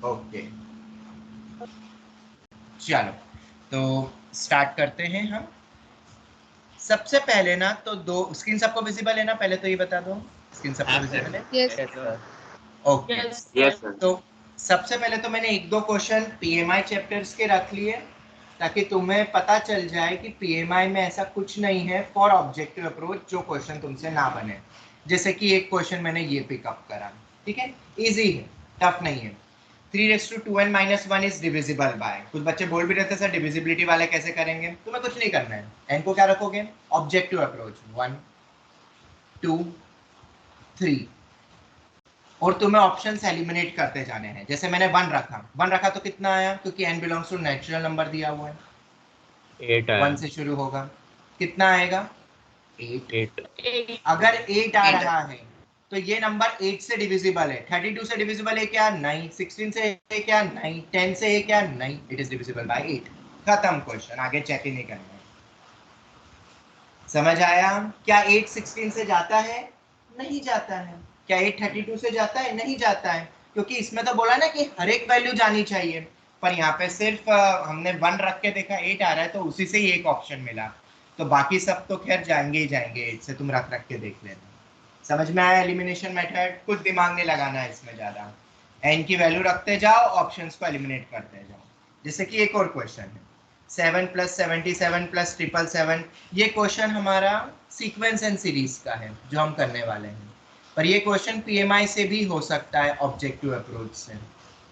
Okay, चलो तो start करते हैं हम। सबसे पहले ना तो दो स्क्रीन सबको विजिबल है ना, पहले तो ये बता दो स्क्रीन सबको विजिबल है। Yes yes sir. Okay, yes sir. तो सबसे पहले तो मैंने एक दो क्वेश्चन पीएमआई चैप्टर्स के रख लिए ताकि तुम्हें पता चल जाए कि पीएमआई में ऐसा कुछ नहीं है फॉर ऑब्जेक्टिव अप्रोच जो क्वेश्चन तुमसे ना बने। जैसे कि एक क्वेश्चन मैंने ये पिकअप करा, ठीक है, इजी है, टफ नहीं है। 3^2n-1 इज डिविजिबल बाय, कुछ बच्चे बोल भी रहते सर डिविजिबिलिटी वाले कैसे करेंगे। तुम्हें कुछ नहीं करना है, n को क्या रखोगे, ऑब्जेक्टिव अप्रोच 1 2 3, और तुम्हें ऑप्शंस एलिमिनेट करते जाने हैं। जैसे मैंने 1 रखा तो कितना आया, क्योंकि n belongs to natural number दिया हुआ है, 8 आया। 1 से शुरू होगा, कितना आएगा 8। 8। अगर 8 आ रहा है तो ये नंबर 8 से डिविजिबल है। 32 से डिविजिबल है क्या, नहीं। 16 से है क्या, नहीं। 10 से है क्या, नहीं। It is divisible bye 8। खत्म क्वेश्चन, आगे चेक ही नहीं करना है। समझ आया। क्या 8 16 से जाता है, नहीं जाता है। क्या 8 32 से जाता है, नहीं जाता है, क्योंकि इसमें तो बोला ना कि हर एक वैल्यू जानी चाहिए। पर यहाँ पे सिर्फ हमने 1 रख के देखा 8 आ रहा है तो उसी से ही एक ऑप्शन मिला, तो बाकी सब तो खैर जाएंगे ही जाएंगे 8 से, तुम रख के देख लेना। समझ में आया एलिमिनेशन मेथड, कुछ दिमाग नहीं लगाना है इसमें ज्यादा। एन की वैल्यू रखते जाओ, ऑप्शंस को एलिमिनेट करते जाओ। जैसे कि एक और क्वेश्चन है 7 + 77 + 777। ये क्वेश्चन हमारा सीक्वेंस एंड सीरीज का है जो हम करने वाले हैं, पर ये क्वेश्चन पीएमआई से भी हो सकता है ऑब्जेक्टिव अप्रोच से।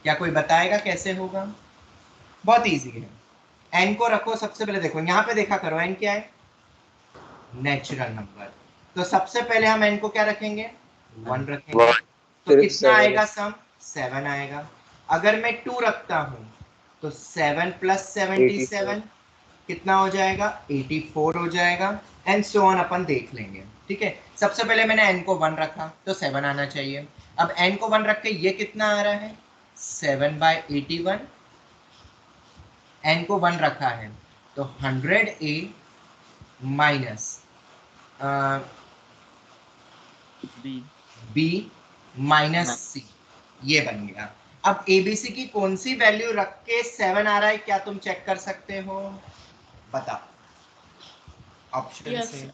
क्या कोई बताएगा कैसे होगा। बहुत इजी है। एन को रखो, सबसे पहले देखो यहाँ पे देखा करो, एन क्या है, नेचुरल नंबर। तो सबसे पहले हम एन को क्या रखेंगे, 1 रखेंगे। तो फिर कितना 7 आएगा सम, 7 आएगा। अगर मैं 2 रखता हूं तो 7 + 84। 77 कितना हो जाएगा, 84 हो जाएगा। एंड सो ऑन अपन देख लेंगे, ठीक है। सबसे पहले मैंने एन को 1 रखा तो 7 आना चाहिए। अब एन को 1 रख के ये कितना आ रहा है, 7/81। एन को 1 रखा है तो 100A माइनस बी माइनस सी, ये बन गया। अब एबीसी की कौन सी वैल्यू रख के 7 आ रहा है, क्या तुम चेक कर सकते हो, बताओ ऑप्शन से।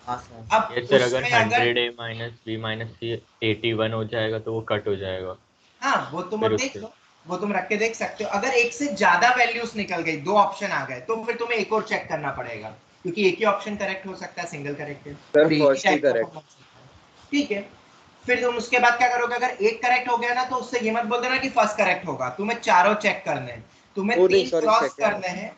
अब ये सर अगर उसमें अगर 100 A माइनस बी माइनस सी 81 हो जाएगा तो वो कट हो जाएगा। हाँ वो तुम फिर अब देख उससे लो, वो तुम रख के देख सकते हो। अगर एक से ज्यादा वैल्यूज निकल गई, 2 ऑप्शन आ गए, तो फिर तुम्हें एक और चेक करना पड़ेगा, क्योंकि एक ही ऑप्शन करेक्ट हो सकता है, सिंगल करेक्ट है सर और एक ही फर्स्ट ही टाइप का करेक्ट। फॉर्म हो सकता है, ठीक है। फिर तुम उसके बाद क्या करोगे, अगर एक करेक्ट हो गया ना तो उससे ये मत बोल देना कि फर्स्ट करेक्ट होगा, तुम्हें चारों चेक करने हैं, तुम्हें ओ नहीं 3 सॉरी, क्रॉस सेकंड। करने हैं।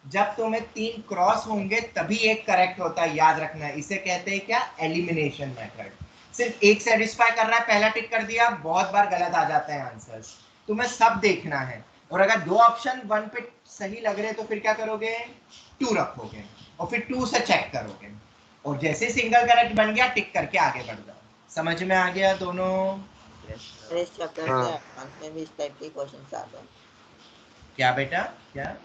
जब तुम्हें 3 क्रॉस होंगे तभी एक करेक्ट होता है, याद रखना है। इसे कहते हैं क्या, एलिमिनेशन मेथड। सिर्फ एक सेटिस्फाई कर रहा है, पहला टिक कर दिया, बहुत बार गलत आ जाते हैं आंसर्स। तुम्हें सब देखना है, और अगर 2 ऑप्शन 1 पे सही लग रहे तो फिर क्या करोगे, 2 रखोगे और फिर 2 से चेक करोगे, और जैसे सिंगल करेक्ट बन गया टिक करके आगे बढ़ जाओ। समझ में आ गया दोनों। इस चैप्टर से हाँ एडवांस में भी इस टाइप के क्वेश्चंस आते हैं। क्या बेटा, क्या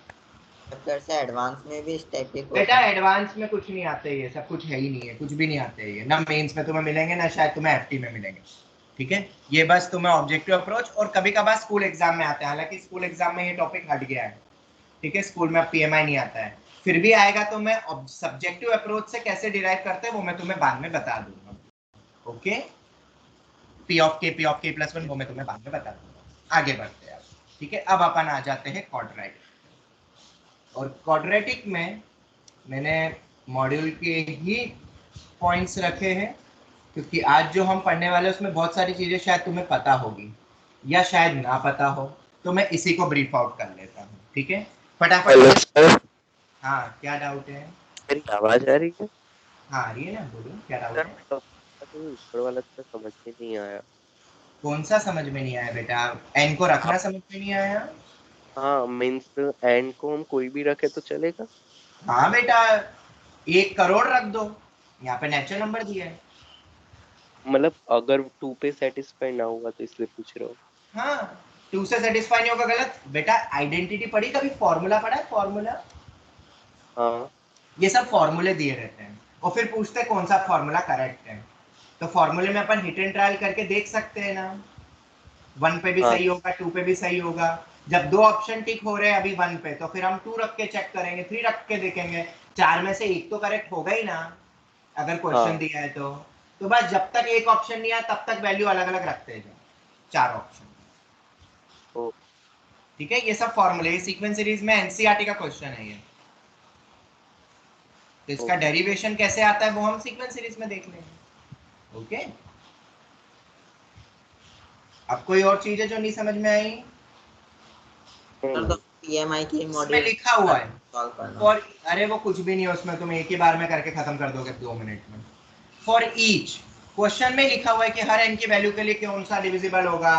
चैप्टर से एडवांस में भी इस टाइप के बेटा, क्वेश्चन। एडवांस में कुछ नहीं आते, ये सब कुछ है ही नहीं है, कुछ भी नहीं आते ये, ना मेंस में तुम्हें मिलेंगे ना शायद तुम्हें एफटी में मिलेंगे, ठीक है। ये बस तुम्हें ऑब्जेक्टिव अप्रोच और कभी कभार स्कूल एग्जाम में आते हैं, हालांकि स्कूल एग्जाम में ये टॉपिक हट गया है, ठीक है। स्कूल में अब पीएमआई नहीं आता है, फिर भी आएगा तो मैं सब्जेक्टिव अप्रोच से कैसे डिराइव करते हैं वो मैं तुम्हें बाद में बता दूंगा, ओके। P(k) + 1 वो मैं तुम्हें बाद में बता दूंगा। आगे बढ़ते हैं, ठीक है। अब अपन आ जाते हैं क्वाड्रेटिक, और क्वाड्रेटिक में मैंने मॉड्यूल के ही पॉइंट्स रखे हैं, क्योंकि आज जो हम पढ़ने वाले हैं उसमें बहुत सारी चीजें शायद तुम्हें पता होगी या शायद ना पता हो, तो मैं इसी को ब्रीफ आउट कर लेता हूँ, ठीक है। हेलो फटाफट। सर। हाँ क्या डाउट है, मेरी आवाज आ रही है? हाँ आ रही है ना, बोलो क्या डाउट सर है। मैं टॉपिक तो ऊपर वाला थोड़ा समझ में नहीं आया। कौन सा समझ में नहीं आया बेटा, एन को रखना आप समझ में नहीं आया। हाँ मीन्स एंड को हम कोई भी रखे तो चलेगा? हाँ बेटा, 1 करोड़ रख दो, यहाँ पे नेचुरल नंबर दिया है। मतलब अगर 2 पे सेटिस्फाई ना हुआ तो इसलिए पूछ रहा हूँ। हाँ, 2 से सेटिस्फाई नहीं होगा, गलत बेटा। आइडेंटिटी पढ़ी कभी, फॉर्मूला पढ़ा है, फॉर्मूला। हाँ ये सब फॉर्मूले दिए रहते हैं और फिर पूछते हैं कौन सा फॉर्मूला करेक्ट है, तो फॉर्मूले में अपन हिट एंड ट्रायल करके देख सकते हैं ना। 1 पे भी हाँ। सही होगा, 2 पे भी सही होगा। जब 2 ऑप्शन टिक हो रहे हैं अभी 1 पे, तो फिर हम 2 रख के चेक करेंगे, 3 रख के देखेंगे, 4 में से एक तो करेक्ट होगा ही ना अगर क्वेश्चन हाँ। दिया है तो बस जब तक एक ऑप्शन नहीं आया तब तक वैल्यू अलग अलग रखते जाओ, 4 ऑप्शन। ओ, ठीक है, ये सब फॉर्मूले सीक्वेंस सीरीज में एनसीईआरटी का क्वेश्चन है ये। तो इसका डेरिवेशन कैसे आता है वो हम सीक्वेंस सीरीज में देख लेंगे। ओके, अब कोई और चीज है जो नहीं समझ में आई? सर तो पीएमआई की इसमें मॉड्यूल लिखा हुआ है सॉल्व करना। फॉर, अरे वो कुछ भी नहीं है उसमें, तुम एक ही बार में करके खत्म कर दोगे 2 मिनट में। फॉर ईच, क्वेश्चन में लिखा हुआ है कि हर n की वैल्यू के लिए कौन सा डिविजिबल होगा।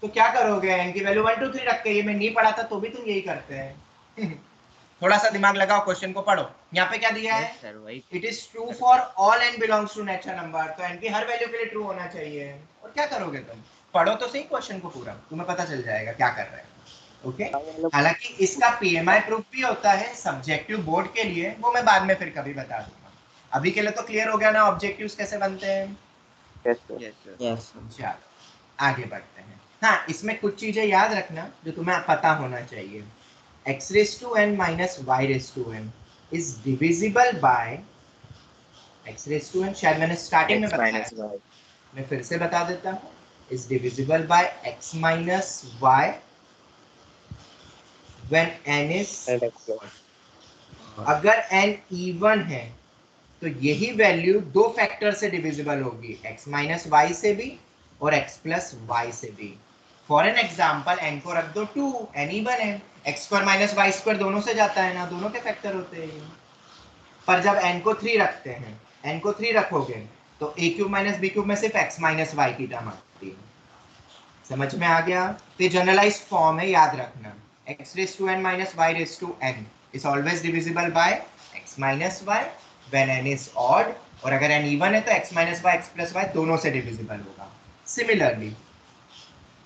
तो क्या करोगे, n की वैल्यू 1 2 3 रख के, ये मैं नहीं पढ़ा था तो भी तुम यही करते हैं। थोड़ा सा दिमाग लगाओ, क्वेश्चन को पढ़ो। यहाँ पे क्या दिया है, Yes, sir, वही it is true for all n belongs to natural number, तो n की हर वैल्यू के लिए ट्रू होना चाहिए। और क्या करोगे तुम, पढ़ो तो सही क्वेश्चन को पूरा, तुम्हें पता चल जाएगा क्या कर रहे हैं। ओके, हालांकि इसका पीएमआई प्रूफ भी होता है सब्जेक्टिव बोर्ड के लिए, वो मैं बाद में फिर कभी बता दूंगा। अभी के लिए तो क्लियर हो गया ना ऑब्जेक्टिव्स कैसे बनते हैं। Yes sir. यस चलो आगे बढ़ते हैं। हाँ, इसमें कुछ चीजें याद रखना जो तुम्हें पता होना चाहिए। x raised to n minus y raised to n is divisible by x raised to n, शायद मैंने स्टार्टिंग में बताया, मैं फिर से बता देता हूँ, is divisible by x minus y when n is अगर n even है तो यही वैल्यू दो फैक्टर से डिविजिबल होगी, x माइनस वाई से भी और x प्लस वाई से भी। फॉर एन एग्जाम्पल n को रख दो 2, n इवन है, x square minus Y square दोनों से जाता है ना, दोनों के फैक्टर होते हैं। पर जब n को 3 रखते हैं, n को 3 रखोगे तो a cube minus B cube में सिर्फ x माइनस वाई की टर्म आती है। समझ में आ गया? तो जनरलाइज फॉर्म है, याद रखना, x raise to n minus y raise to n is always divisible by x minus y when n is odd, और अगर n इवन है तो x minus y x plus y दोनों से डिविजिबल होगा। Similarly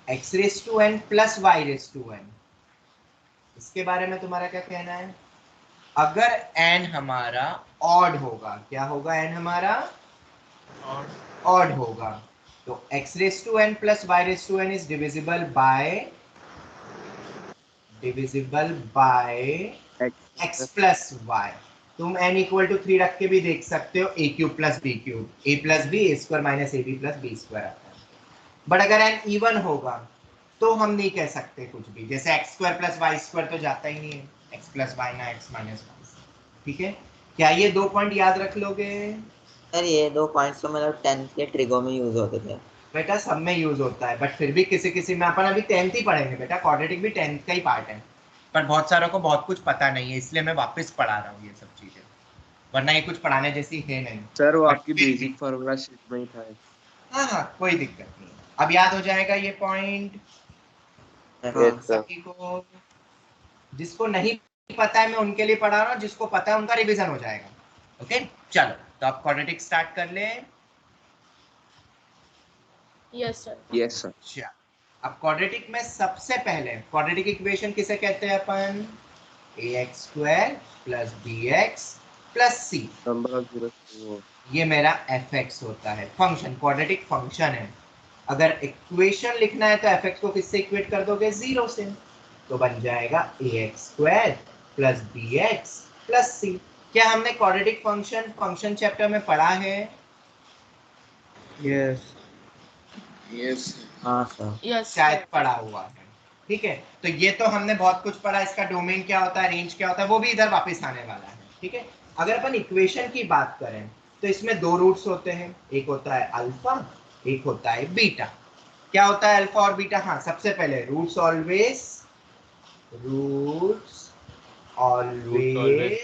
x raise to n plus y raise to n, इसके बारे में तुम्हारा क्या कहना है? अगर n हमारा ऑड होगा, क्या होगा, n हमारा ऑड होगा, तो x raise to n plus y raise to n is divisible by x plus y। तुम n इक्वल टू 3 रख के भी देख सकते हो, a cube plus B cube, a plus B A square minus A B plus B square आता है। But अगर n इवन होगा तो हम नहीं कह सकते कुछ भी, जैसे X square plus Y square तो जाता ही नहीं है, एक्स प्लस वाई ना एक्स माइनस वाई। ठीक है, क्या ये 2 पॉइंट याद रख लोगे? सर ये 2 पॉइंट्स तो मतलब 10th के ट्रिगो में यूज होते थे। बेटा सब में यूज होता है, बट फिर भी किसी किसी में, अपन अभी 10th ही पढ़ेंगे बेटा, क्वाड्रेटिक भी 10th का ही पार्ट है, पर बहुत सारों को बहुत कुछ पता नहीं है, इसलिए मैं वापस पढ़ा रहा हूँ ये सब चीजें, वरना ये कुछ पढ़ाने जैसी है नहीं। सर वो But आपकी फिर भी- बेसिक फार्मूला शीट में ही था। हाँ हाँ कोई दिक्कत नहीं, अब याद हो जाएगा ये पॉइंट हाँ सभी को। जिसको नहीं पता है मैं उनके लिए पढ़ा रहा हूँ, जिसको पता है उनका रिवीजन हो जाएगा। ओके चलो, तो आप क्वाड्रेटिक स्टार्ट कर ले। Yes sir. Yes sir. अच्छा, अब क्वाड्रेटिक में सबसे पहले क्वाड्रेटिक इक्वेशन किसे कहते हैं अपन? ax square plus bx plus c, number of zero. ये मेरा fx होता है, फंक्शन, क्वाड्रेटिक फंक्शन है। अगर इक्वेशन लिखना है तो fx को किससे इक्वेट कर दोगे? 0 से, तो बन जाएगा ax square plus bx plus c। क्या हमने क्वाड्रेटिक फंक्शन चैप्टर में पढ़ा है? यस। हाँ सर। यस शायद पढ़ा हुआ है। ठीक है, तो ये तो हमने बहुत कुछ पढ़ा, इसका डोमेन क्या होता है, रेंज क्या होता है, वो भी इधर वापस आने वाला है। ठीक है, अगर अपन इक्वेशन की बात करें तो इसमें 2 रूट्स होते हैं, एक होता है अल्फा, एक होता है बीटा। क्या होता है अल्फा और बीटा? हाँ, सबसे पहले roots always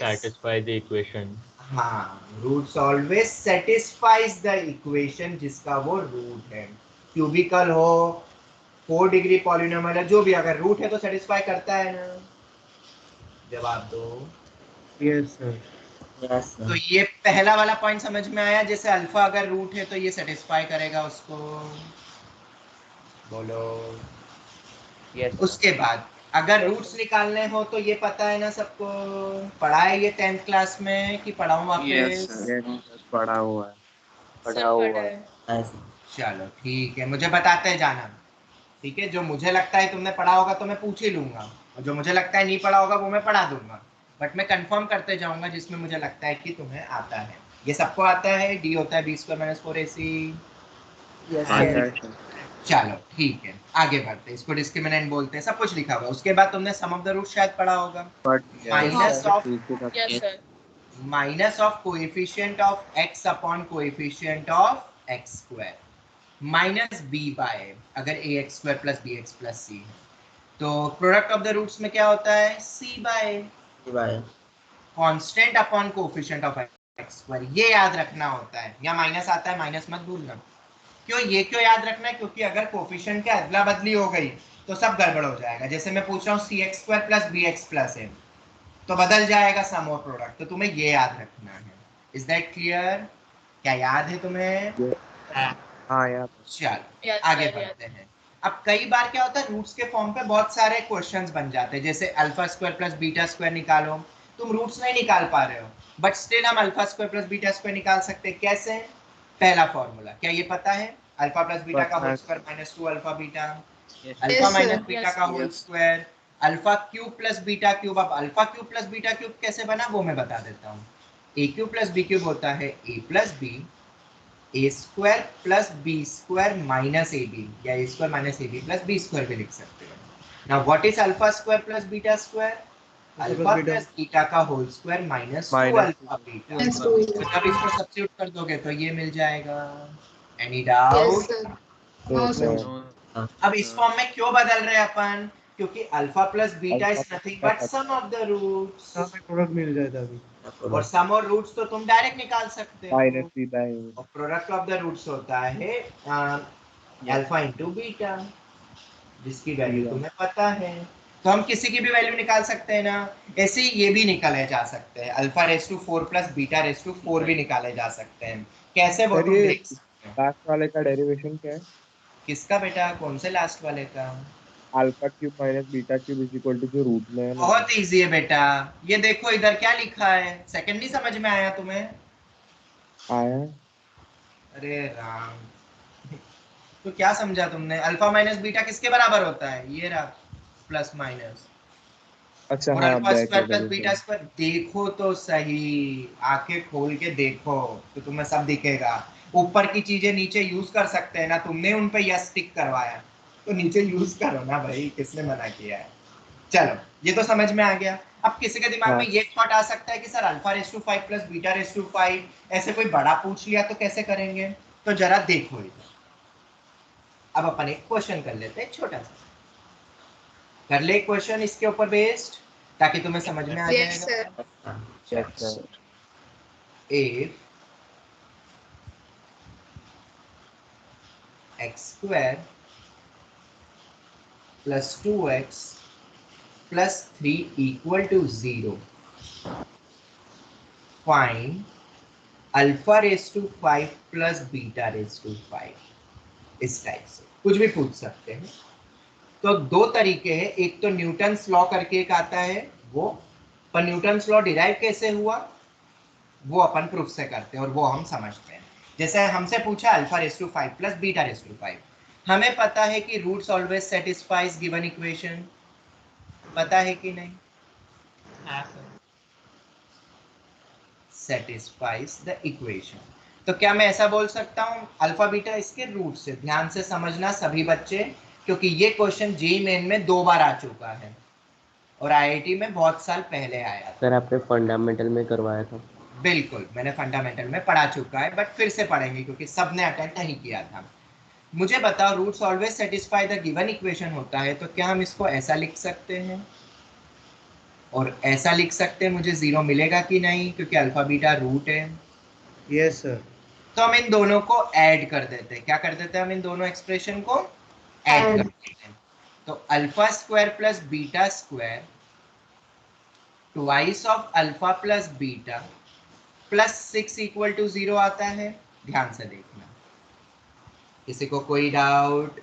satisfy the equation. हाँ, roots always satisfies the equation जिसका वो रूट है। क्यूबिकल हो, 4 डिग्री पॉलिनोमियल है, जो भी, अगर रूट है तो सेटिस्फाई करता है ना। जवाब दो। Yes sir. यस तो सर। ये पहला वाला पॉइंट समझ में आया, जैसे अल्फा अगर रूट है तो ये सेटिस्फाई करेगा उसको, बोलो। Yes. उसके बाद अगर रूट्स निकालने हो तो ये पता है ना सबको, पढ़ा है ये 10th क्लास में कि पढ़ाऊं वापस? यस पढ़ा हुआ है। सर पढ़ा है। यस चलो ठीक है, मुझे बताते जाना। ठीक है, जो मुझे लगता है तुमने पढ़ा होगा तो मैं पूछ ही लूंगा, और जो मुझे लगता है नहीं पढ़ा होगा वो मैं पढ़ा दूंगा, बट मैं कंफर्म करते जाऊंगा जिसमें मुझे लगता है कि तुम्हें आता है। ये सबको आता है, डी होता है b² - 4ac। यस आता सर। है सर। चलो ठीक है, आगे बढ़ते हैं, इसको डिस्क्रिमिनेंट बोलते हैं, सब कुछ लिखा हुआ है। उसके बाद तुमने सम ऑफ द रूट शायद पढ़ा होगा। But minus of yes sir. Minus of coefficient of x upon coefficient of x², minus B by अगर ax² plus bx plus c है, तो प्रोडक्ट ऑफ द रूट्स में क्या होता है, c by by constant upon coefficient of x²। ये याद रखना होता है, या माइनस आता है, माइनस मत भूलना। क्यों याद रखना है, क्योंकि अगर कोएफिशिएंट की अदला बदली हो गई तो सब गड़बड़ हो जाएगा। जैसे मैं पूछ रहा हूँ cx² प्लस bx प्लस है, तो बदल जाएगा सम और प्रोडक्ट, तो तुम्हें ये याद रखना है। Is that clear? क्या याद है तुम्हें? हाँ यार। चलो आगे बढ़ते हैं। अब कई बार क्या होता है, रूट्स के फॉर्म पे बहुत सारे क्वेश्चंस बन जाते हैं, जैसे α² प्लस β² निकालो। तुम रूट्स नहीं निकाल पा रहे हो, बट स्टिल हम α² प्लस β² निकाल सकते हैं। कैसे? पहला फॉर्मूला क्या ये पता है? अल्फा प्लस बीटा का whole square minus 2 alpha beta, alpha minus beta का whole square, alpha cube plus beta cube. अब alpha cube plus beta cube कैसे बना वो मैं बता देता हूँ। A cube plus B cube होता है A plus B, A square plus B square minus A B, या A square minus A B plus B square भी लिख सकते हो। Now what is alpha square plus beta square? Alpha plus beta का whole square minus 2 alpha beta. तो जब इसको substitute कर दोगे तो ये मिल जाएगा। Any doubt? अब इस फॉर्म में क्यों बदल रहे हैं अपन? क्योंकि alpha plus beta is nothing but sum of the roots, product मिल जाता अभी। और सम और रूट्स तो तुम डायरेक्ट निकाल सकते हो, माइनस बी बाय और प्रोडक्ट ऑफ द रूट्स होता है अल्फा इंटू बीटा, जिसकी वैल्यू तुम्हें पता है। तो हम किसी की भी वैल्यू निकाल सकते हैं ना। ऐसे ही ये भी निकाले जा सकते हैं, alpha raise to 4 plus beta raise to 4 भी निकाले जा सकते हैं। कैसे वो तुम देख सकते हो। लास्ट वाले का डेरिवेशन क्या है? किसका बेटा? कौन से लास्ट वाले का? Alpha cube minus beta cube is equal to जो रूट में है ना। बहुत इजी है बेटा, ये देखो इधर क्या लिखा है। सेकंड नहीं समझ में आया तुम्हें? आया। अरे राम, तो क्या समझा तुमने? अल्फा माइनस बीटा किसके बराबर होता है? ये रहा, प्लस माइनस, अच्छा और हाँ alpha back square plus beta square. देखो तो सही, आंखें खोल के देखो तो तुम्हें सब दिखेगा। ऊपर की चीजें नीचे यूज कर सकते हैं ना, तुमने उन पे यस टिक करवाया तो नीचे यूज करो ना भाई, किसने मना किया है। चलो ये तो समझ में आ गया। अब किसी के दिमाग में ये थॉट आ सकता है कि sir alpha raise to 5 plus beta raise to 5 ऐसे कोई बड़ा पूछ लिया तो कैसे करेंगे? तो जरा देखो इधर। अब अपन एक क्वेश्चन कर लेते हैं, छोटा सा कर ले क्वेश्चन इसके ऊपर बेस्ड, ताकि तुम्हें समझ में आ जाएगा। If x² plus 2x plus 3 equal to 0, find alpha raise to 5 plus beta raise to 5। इस टाइप से कुछ भी पूछ सकते हैं। तो दो तरीके हैं, एक तो न्यूटन्स लॉ करके एक आता है वो, पर न्यूटन्स लॉ डिराइव कैसे हुआ वो अपन प्रूफ से करते हैं और वो हम समझते हैं। जैसे हमसे पूछा alpha raise to 5 plus beta raise to 5, हमें पता है कि roots always satisfies given equation, पता है कि नहीं? Satisfies the equation. तो क्या मैं ऐसा बोल सकता हूँ अल्फा बीटा इसके रूट से? ध्यान से समझना सभी बच्चे, क्योंकि ये क्वेश्चन जेईई मेन में 2 बार आ चुका है और आईआईटी में बहुत साल पहले आया था। सर आपने फंडामेंटल में करवाया था। बिल्कुल, मैंने फंडामेंटल में पढ़ा चुका है, बट फिर से पढ़ेंगे क्योंकि सबने अटेंड नहीं किया था। मुझे बताओ, roots always satisfy the given equation होता है, तो क्या हम इसको ऐसा लिख सकते हैं और ऐसा लिख सकते हैं? मुझे 0 मिलेगा कि नहीं, क्योंकि अल्फा बीटा रूट है। Yes sir. तो हम इन दोनों को ऐड कर देते हैं। क्या कर देते हैं? हम इन दोनों एक्सप्रेशन को ऐड कर देते हैं। तो alpha square plus beta square twice of alpha plus beta plus 6 equal to 0 आता है। ध्यान से देखना, किसी को कोई डाउट?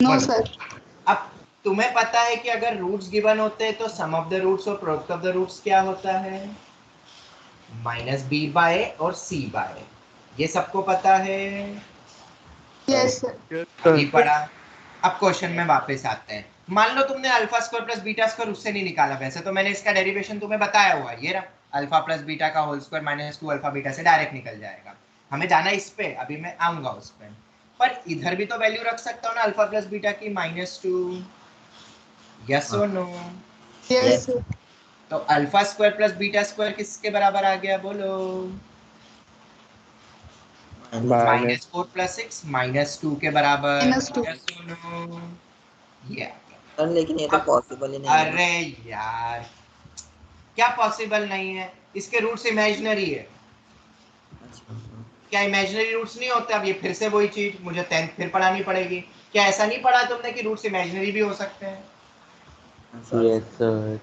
No sir. अब तुम्हें पता है कि अगर रूट्स गिवन होते हैं तो सम ऑफ द रूट्स और प्रोडक्ट ऑफ द रूट्स क्या होता है? माइनस बी बाय और सी बाय, ये सबको पता है। Yes, sir. अभी पढ़ा। अब क्वेश्चन में वापस आते हैं। मान लो तुमने alpha square plus beta square उससे नहीं निकाला, वैसे तो मैंने इसका डेरिवेशन तुम्हें बताया हुआ है, ये रहा अल्फा प्लस बीटा का whole square minus 2 alpha beta से डायरेक्ट निकल जाएगा। हमें जाना इस पे, अभी मैं आऊंगा उस पे। पर इधर भी तो वैल्यू रख सकता हूँ ना अल्फा प्लस बीटा की -2। यस और नो? Yes, sir. तो alpha square plus beta square किसके बराबर आ गया बोलो? -4 + 6 -2 के बराबर। -2. Yes or no? Yeah. Sir लेकिन ये तो पॉसिबल ही नहीं है। अरे यार क्या पॉसिबल नहीं है? इसके रूट्स इमेजिनरी है। अच्छा क्या इमेजिनरी रूट्स नहीं होते? अब ये फिर से वही चीज मुझे 10th फिर पढ़ानी पड़ेगी। क्या ऐसा नहीं पढ़ा तुमने कि रूट्स इमेजिनरी भी हो सकते हैं? Yes sir.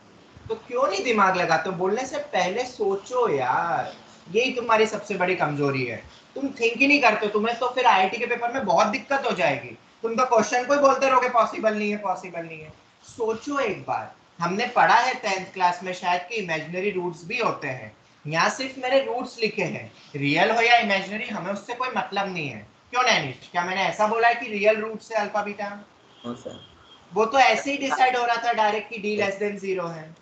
तो क्यों नहीं दिमाग लगाते? तो बोलने से पहले सोचो यार, यही तुम्हारी सबसे बड़ी कमजोरी है। तुम थिंक ही नहीं करते, तुम्हें तो फिर आईआईटी के पेपर में बहुत दिक्कत हो जाएगी। तुम तो क्वेश्चन को ही बोलते रहोगे पॉसिबल नहीं है, पॉसिबल नहीं है। सोचो एक बार, हमने पढ़ा है 10th क्लास में शायद कि इमेजिनरी रूट्स भी होते हैं। यहाँ सिर्फ मैंने रूट्स लिखे हैं, रियल हो या इमेजिनरी हमें उससे कोई मतलब नहीं है। क्यों नैनिश, क्या मैंने ऐसा बोला है कि रियल रूट से अल्फा बीटा? सर। वो तो ऐसे ही डिसाइड हो रहा था डायरेक्ट कि d लेस देन 0 है,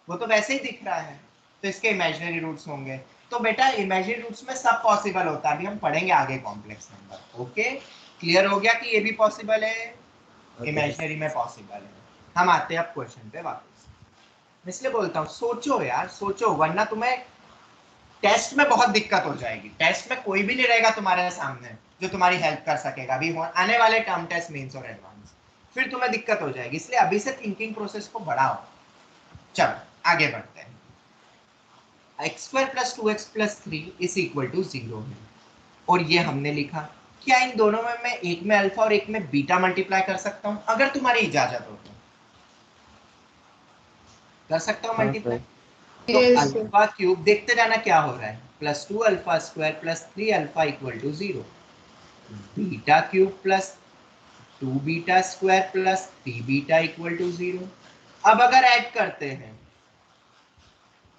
वो तो वैसे ही दिख रहा है। तो इसके इमेजिनरी रूट्स होंगे। तो बेटा इमेजिनरी रूट्स में सब पॉसिबल होता है, अभी हम पढ़ेंगे आगे कॉम्प्लेक्स नंबर। ओके, क्लियर हो गया कि ये भी पॉसिबल है, इमेजिनरी में पॉसिबल है। हम आते हैं अब क्वेश्चन पे वापस। इसलिए बोलता हूँ सोचो यार, सोचो, वरना तुम्हें टेस्ट में बहुत दिक्कत हो जाएगी। टेस्ट में कोई भी नहीं रहेगा तुम्हारे सामने जो तुम्हारी हेल्प कर सकेगा। अभी आने वाले टर्म टेस्ट, मेंस और एडवांस, फिर तुम्हें दिक्कत हो जाएगी। इसलिए अभी से थिंकिंग प्रोसेस को बढ़ाओ। चलो आगे बढ़ते हैं। x² + 2x + 3 = 0 है, और ये हमने लिखा। क्या इन दोनों में मैं एक में अल्फा और एक में बीटा मल्टीप्लाई कर सकता हूं? अगर तुम्हारी इजाजत हो तो कर सकता हूं मल्टीप्लाई। तो Yes, sir. अल्फा क्यूब, देखते जाना क्या हो रहा है, +2 alpha square + 3 alpha = 0। Beta cube + 2 beta square + 3 beta = 0। अब अगर ऐड करते हैं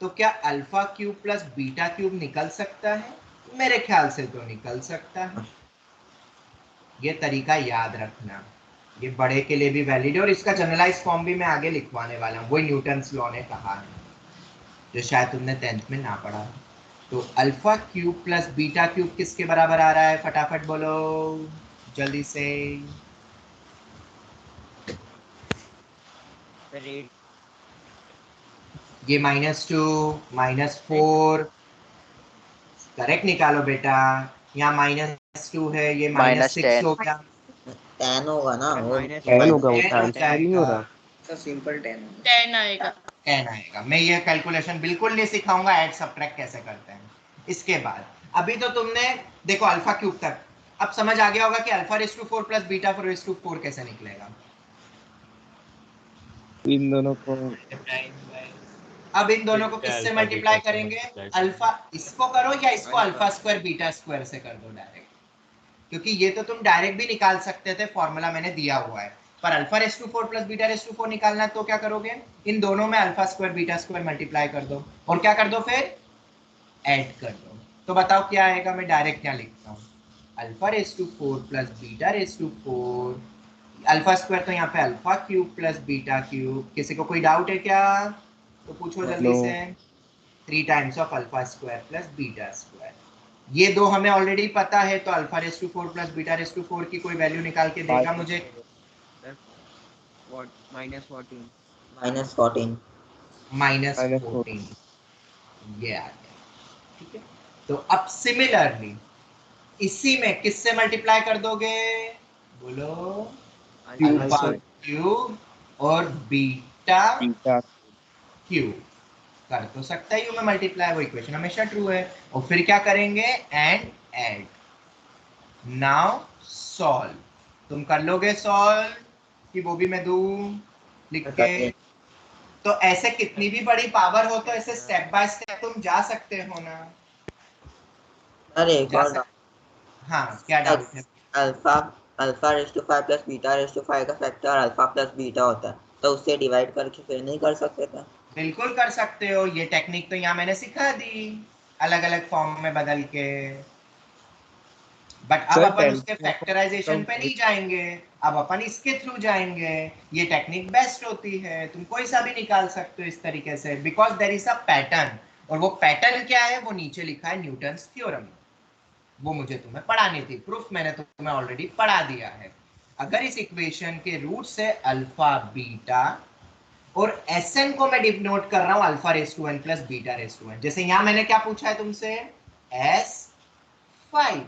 तो क्या alpha cube plus beta cube निकल सकता है? मेरे ख्याल से तो निकल सकता है। ये तरीका याद रखना, ये बड़े के लिए भी वैलिड है, और इसका जनरलाइज फॉर्म भी मैं आगे लिखवाने वाला हूँ। वही न्यूटन्स लॉ ने कहा है जो शायद तुमने 10th में ना पढ़ा। तो alpha cube plus beta cube किसके बराबर आ रहा है? फटाफट बोलो जल्दी से। ये -2 -4 करेक्ट निकालो बेटा। यहाँ -2 है, ये -6 हो गया। 10 होगा ना वो। 10 होगा, वो 10 हो ट्रांसफर नहीं हो रहा। जाएगा, सिंपल 10 10 आएगा. 10 आएगा। मैं ये कैलकुलेशन बिल्कुल नहीं सिखाऊंगा, ऐड सब्ट्रैक्ट कैसे करते हैं। इसके बाद अभी तो तुमने देखो अल्फा क्यूब तक, अब समझ आ गया होगा कि α⁴ प्लस β⁴ कैसे निकलेगा। इन दोनों को अब इन दोनों को किससे अल्फा मल्टीप्लाई बीटा से करेंगे? मल्टीप्लाई अल्फा इसको करो या इसको α² β² से कर दो डायरेक्ट, क्योंकि ये तो तुम डायरेक्ट भी निकाल सकते थे, फॉर्मूला मैंने दिया हुआ है। पर α⁴ प्लस β⁴ निकालना तो क्या करोगे? इन दोनों में α² β² मल्टीप्लाई कर दो, और क्या कर दो फिर? ऐड कर दो। तो बताओ क्या आएगा? मैं डायरेक्ट क्या लिखता हूँ, α⁴ प्लस β⁴, α² तो यहाँ पे alpha cube plus beta cube. किसी को कोई डाउट है क्या? तो पूछो जल्दी से। 3 टाइम्स ऑफ α² प्लस β²। ये दो हमें ऑलरेडी पता है, तो α⁴ प्लस β⁴ की कोई वैल्यू निकाल के देगा मुझे? -14 -14 ये आ गया। ठीक है, तो अब सिमिलरली इसी में किससे मल्टीप्लाई कर दोगे? बोलो अल्फा क्यूब और बीटा बीटा क्यूब। कर तो सकता ही हूँ मैं मल्टीप्लाई, वो इक्वेशन हमेशा ट्रू है। और फिर क्या करेंगे? And add. Now solve. तुम कर लोगे सॉल्व कि वो भी मैं दूं लिख के? तो ऐसे कितनी भी बड़ी पावर हो तो ऐसे स्टेप बाय स्टेप तुम जा सकते हो ना। अरे एक जा और सकते। हाँ क्या डाउट है? अल्फा α⁵ प्लस β⁵ का फैक्टर अल्फा प्लस बीटा होता है, तो उससे डिवाइड करके फिर नहीं कर सकते थे? बिल्कुल कर सकते हो, ये टेक्निक तो यहाँ मैंने सिखा दी अलग अलग फॉर्म में बदल के। बट अब Sir, अपन tell उसके me फैक्टराइजेशन पे नहीं जाएंगे, अब अपन इसके थ्रू जाएंगे। ये टेक्निक बेस्ट होती है, तुम कोई सा भी निकाल सकते हो इस तरीके से, because there is a pattern. और वो पैटर्न क्या है, वो नीचे लिखा है न्यूटन्स थ्योरम। वो मुझे तुम्हें पढ़ानी थी, प्रूफ मैंने तुम्हें ऑलरेडी पढ़ा दिया है। अगर इस इक्वेशन के रूट से अल्फा बीटा और Sn को मैं डिनोट कर रहा हूं alpha raise to N plus beta raise to N. जैसे यहां मैंने क्या पूछा है तुमसे, S5।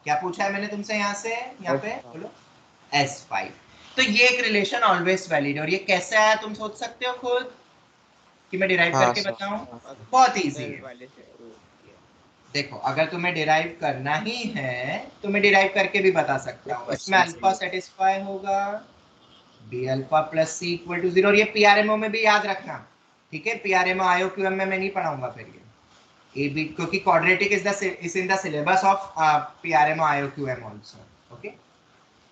क्या पूछा है मैंने तुमसे यहां से, यहाँ पे बोलो S5। तो ये एक रिलेशन ऑलवेज वैलिड। और ये कैसे आया तुम सोच सकते हो खुद कि मैं डिराइव हाँ करके सर। बताऊं? बहुत इजी है। देखो अगर तुम्हें डिराइव करना ही है तो मैं डिराइव करके भी बता सकता हूँ। इसमें अल्फा सेटिस्फाई होगा B alpha plus C equal to 0। और ये पीआरएमओ में भी याद रखना, ठीक है? पीआरएमओ आईओक्यूएम में मैं नहीं पढ़ाऊंगा फिर ये बी, क्योंकि quadratic is in the syllabus of PRMO IOQM also. Okay,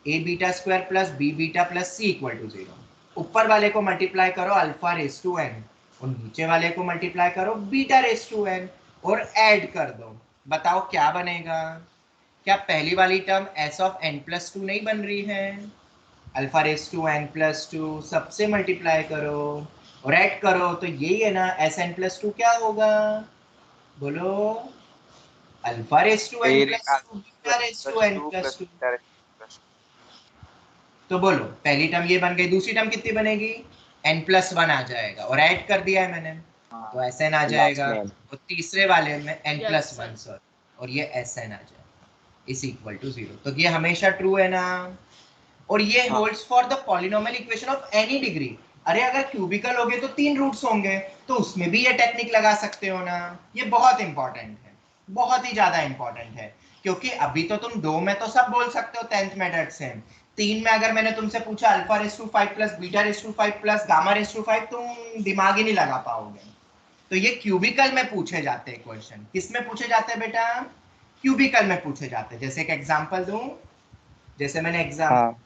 A beta square plus B beta plus C equal to 0। ऊपर वाले को मल्टीप्लाई करो अल्फा रेस टू एन और नीचे वाले को मल्टीप्लाई करो बीटा रेस टू एन और ऐड कर दो। बताओ क्या बनेगा? क्या पहली वाली term S of N plus two नहीं बन रही है? Alpha raise to N plus two सबसे मल्टीप्लाई करो और ऐड करो तो यही है ना, एस एन प्लस टू क्या होगा? बोलो, alpha raise to N plus two beta raise to N plus two. तो बोलो पहली टर्म ये बन गई, दूसरी टर्म कितनी बनेगी? n प्लस वन आ जाएगा और ऐड कर दिया है मैंने तो एस एन आ जाएगा। और तीसरे वाले में n Yes, plus sir. One sorry, और ये एस एन आ जाएगा इज इक्वल टू 0। तो ये हमेशा ट्रू है ना? और ये holds for the polynomial equation of any degree. अरे अगर क्यूबिकल होगे तो 3 रूट्स होंगे, तो उसमें भी ये टेक्निक लगा सकते हो ना। ये बहुत इंपॉर्टेंट है, बहुत ही ज्यादा इंपॉर्टेंट है, क्योंकि अभी तो तुम 2 में तो सब बोल सकते हो 10th मेथड से। 3 में अगर मैंने तुमसे पूछा alpha raise to 5 plus beta raise to 5 plus gamma raise to 5, तुम दिमाग ही नहीं लगा पाओगे। तो ये क्यूबिकल में पूछे जाते हैं क्वेश्चन। किस में पूछे जाते हैं बेटा? क्यूबिकल में पूछे जाते हैं। जैसे एक एग्जांपल दूं, जैसे मैंने एग्जांपल हाँ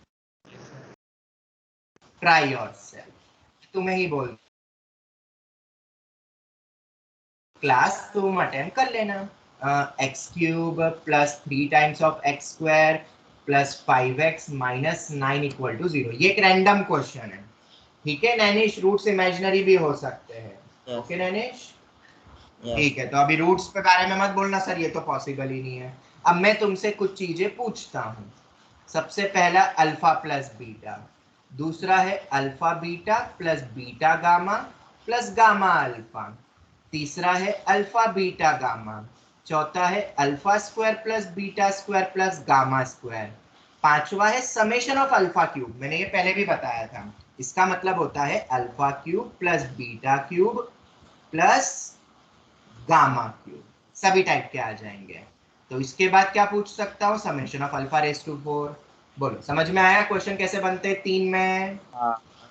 ट्राई योरसेल्फ, तुम्हें ही बोल क्लास तुम अटेम्प्ट कर लेना। X cube plus 3 times of x square plus 5x minus 9 equal to 0। ये एक रैंडम क्वेश्चन है, ठीक है नैनिश? रूट्स इमेजिनरी भी हो सकते हैं। ओके नैनिश, ठीक है। तो अभी रूट्स के बारे में मत बोलना सर, ये तो पॉसिबल ही नहीं है। अब मैं तुमसे कुछ चीजें पूछता हूँ। सबसे पहला अल्फा प्लस बीटा, दूसरा है alpha beta plus beta gamma plus gamma alpha, तीसरा है अल्फा बीटा गामा, चौथा है alpha square plus beta square plus gamma square, पांचवा है समेशन ऑफ अल्फा क्यूब। मैंने ये पहले भी बताया था, इसका मतलब होता है alpha cube plus beta cube plus gamma cube, सभी टाइप के आ जाएंगे। तो इसके बाद क्या पूछ सकता हूँ? Summation of alpha raise to 4। बोलो समझ में आया क्वेश्चन कैसे बनते हैं 3 में?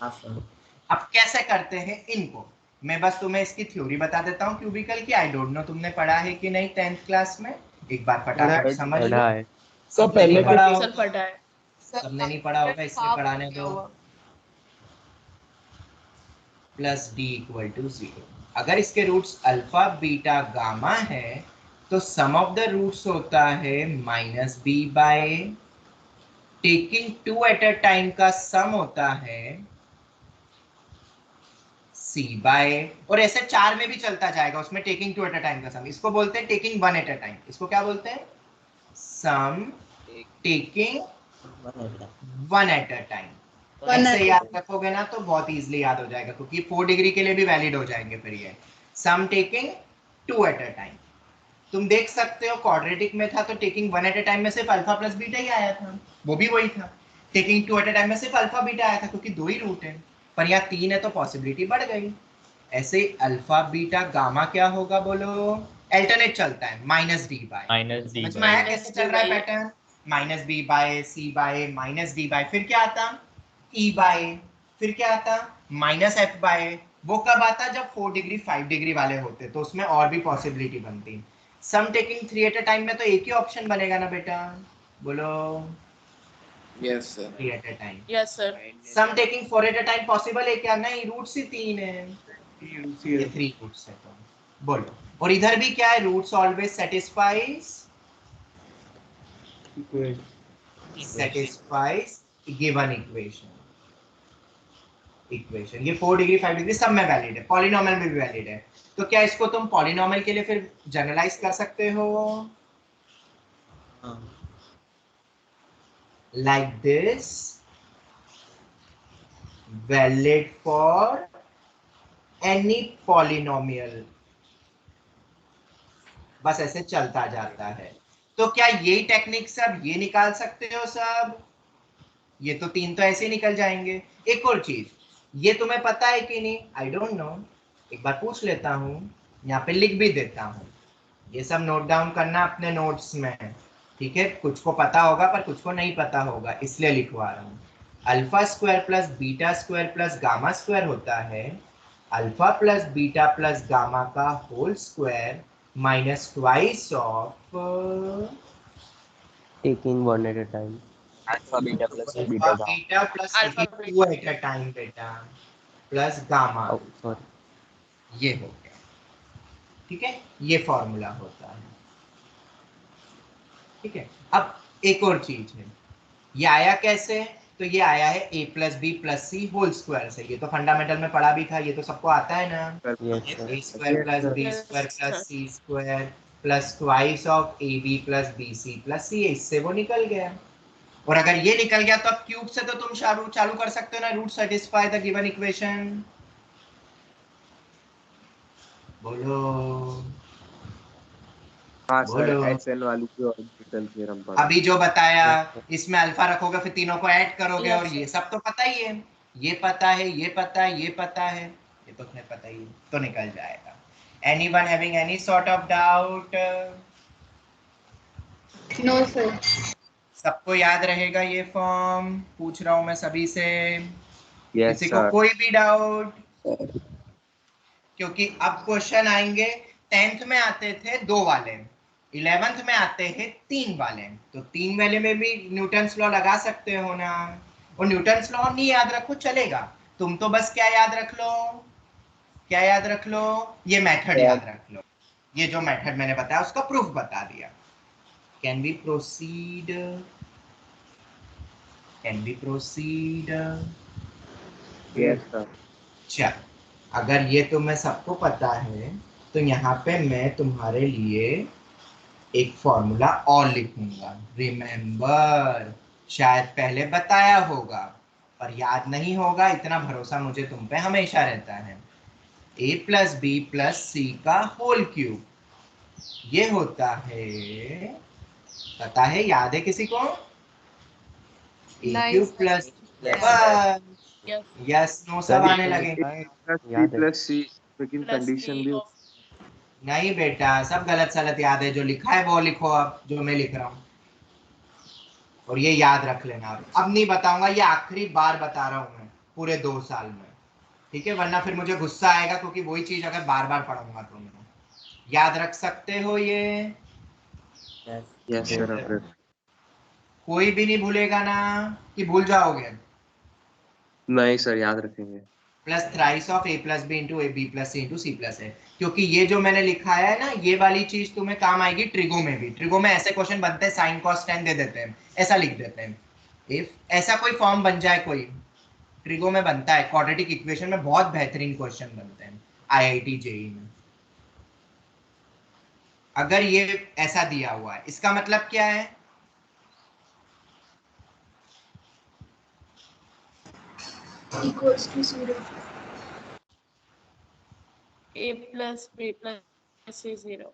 अब कैसे करते हैं इनको, मैं बस तुम्हें इसकी थ्योरी बता देता हूँ क्यूबिकल की। आई डोंट नो तुमने पढ़ा है कि नहीं 10th क्लास में, एक बार फटाफट समझ लो। पढ़ा है। सबने नहीं पढ़ा सर होगा, पढ़ा है। सबने नहीं पढ़ा होगा, इसलिए पढ़ाने दो। Plus D equal to 0। अगर इसके रूट्स अल्फा बीटा गामा है तो सम ऑफ द रूट्स होता है minus B by, taking 2 at a time का सम होता है सी बाय, और ऐसे 4 में भी चलता जाएगा, उसमें टेकिंग 2 एट अ टाइम का सम, इसको बोलते हैं टेकिंग 1 एट अ टाइम। इसको क्या बोलते हैं? सम टेकिंग 1 एट अ टाइम। तो ऐसे याद रखोगे ना तो बहुत इजीली याद हो जाएगा, क्योंकि 4 डिग्री के लिए भी वैलिड हो जाएंगे फिर ये। सम टेकिंग 2 एट अ टाइम। तुम देख सकते हो क्वाड्रेटिक में था तो टेकिंग 1 एट अ टाइम में सिर्फ अल्फा प्लस बीटा ही आया था, वो भी वही था। टेकिंग 2 एट अ टाइम में सिर्फ अल्फा बीटा आया था, क्योंकि 2 ही रूट है। पर यहाँ 3 है तो पॉसिबिलिटी बढ़ गई। ऐसे अल्फा बीटा गामा क्या होगा बोलो? अल्टरनेट चलता है minus D by. Minus D समझ में आया बाय। कैसे चल रहा है pattern? Minus B by, C by, minus D by, फिर क्या आता? ई बाय, फिर क्या आता? Minus F by. वो कब आता? जब 4 डिग्री 5 डिग्री वाले होते, तो उसमें और भी पॉसिबिलिटी बनती। Sum taking 3 at a time में तो एक ही ऑप्शन बनेगा ना बेटा, बोलो? Yes sir. 3 at a time. Yes sir. Sum taking 4 at a time possible है क्या? नहीं, रूट्स ही 3 है, ये 3 रूट्स है। तो बोलो, और इधर भी क्या है? Roots always satisfies satisfies given equation. ये 4 डिग्री 5 डिग्री सब में वैलिड है, पॉलिनोमियल में भी वैलिड है। तो क्या इसको तुम पॉलिनोमियल के लिए फिर जनरलाइज कर सकते हो like this, valid for any polynomial, बस ऐसे चलता जाता है। तो क्या यही टेक्निक सब ये निकाल सकते हो सब? ये तो 3 तो ऐसे ही निकल जाएंगे। एक और चीज, ये तुम्हें पता है कि नहीं, आई डोंट नो, एक बार पूछ लेता हूँ, यहाँ पे लिख भी देता हूँ। ये सब नोट डाउन करना अपने नोट्स में, ठीक है? कुछ को पता होगा पर कुछ को नहीं पता होगा, इसलिए लिखवा रहा हूँ। Alpha square plus beta square plus gamma square होता है alpha plus beta plus gamma का whole square minus twice of Taking one at a time. Alpha beta plus alpha beta beta plus alpha two at a time beta plus gamma, Oh, sorry. ये हो गया, ठीक है? ये formula होता है, ठीक है? अब एक और चीज है, ये आया कैसे? तो ये आया है a plus B plus c whole square से। ये तो फंडामेंटल में पढ़ा भी था, ये तो सबको आता है ना। Yes, sir. a square plus B square plus C square plus twice of A B plus B C plus C, इससे वो निकल गया। और अगर ये निकल गया तो अब क्यूब से तो तुम चालू कर सकते हो ना, root satisfy the given equation. बोलो हाँ सर, बोलो। एस एन वाली की ऑर्बिटल थ्योरम पढ़ा। अभी जो बताया, Yes, sir. इसमें अल्फा रखोगे फिर तीनों को ऐड करोगे, Yes, और ये sir. सब तो पता ही है, ये पता है, ये पता है, ये पता है, ये तो तुम्हें पता ही है, तो निकल जाएगा। Anyone having any sort of doubt? No, sir. सबको याद रहेगा ये फॉर्म? पूछ रहा हूं मैं सभी से, यस किसी को सर। कोई भी डाउट? क्योंकि अब क्वेश्चन आएंगे, 10th में आते थे 2 वाले, 11th में आते हैं 3 वाले, तो 3 वाले में भी न्यूटन्स लॉ लगा सकते हो ना। और न्यूटन्स लॉ नहीं याद रखो चलेगा, तुम तो बस क्या याद रख लो, क्या याद रख लो, ये मेथड याद रख लो। ये जो मेथड मैंने बताया उसका प्रूफ बता दिया। Can we proceed? Can we proceed? Yes sir. चल, अगर ये तुम्हें सबको पता है तो यहाँ पे मैं तुम्हारे लिए एक फॉर्मूला और लिखूंगा। रिमेंबर, शायद पहले बताया होगा पर याद नहीं होगा, इतना भरोसा मुझे तुम पे हमेशा रहता है। a प्लस बी प्लस सी का होल क्यूब, ये होता है, पता है, याद है किसी को? a Nice. Cube plus, Yes. बस Yes. यस नो Sir, सब ये आने तो लगे। लिखा है, प्लस बी याद है. प्लस सी, लेकिन Plus कंडीशन C भी of नहीं बेटा, सब गलत सलत याद है, जो लिखा है वो लिखो, अब जो मैं लिख रहा हूँ, और ये याद रख लेना। अब नहीं बताऊंगा, ये आखिरी बार बता रहा हूँ मैं पूरे 2 साल में, ठीक है? वरना फिर मुझे गुस्सा आएगा, क्योंकि वही चीज अगर बार बार पढ़ूंगा तो मैं। याद रख सकते हो ये? Yes sir. कोई भी नहीं भूलेगा ना, कि भूल जाओगे? नहीं सर, याद रखेंगे। Plus thrice of A plus B into A B plus C into C plus A, क्योंकि ये जो मैंने लिखा है ना, ये वाली चीज तुम्हें काम आएगी ट्रिगो में भी। ट्रिगो में ऐसे क्वेश्चन बनते हैं, साइन कॉस टेन दे देते हैं, ऐसा लिख देते हैं। इफ ऐसा कोई फॉर्म बन जाए, कोई ट्रिगो में बनता है, क्वाड्रेटिक इक्वेशन में बहुत बेहतरीन क्वेश्चन बनते हैं आईआईटी जेई में। अगर ये ऐसा दिया हुआ है, इसका मतलब क्या है? equals to 0. A plus B plus C 0.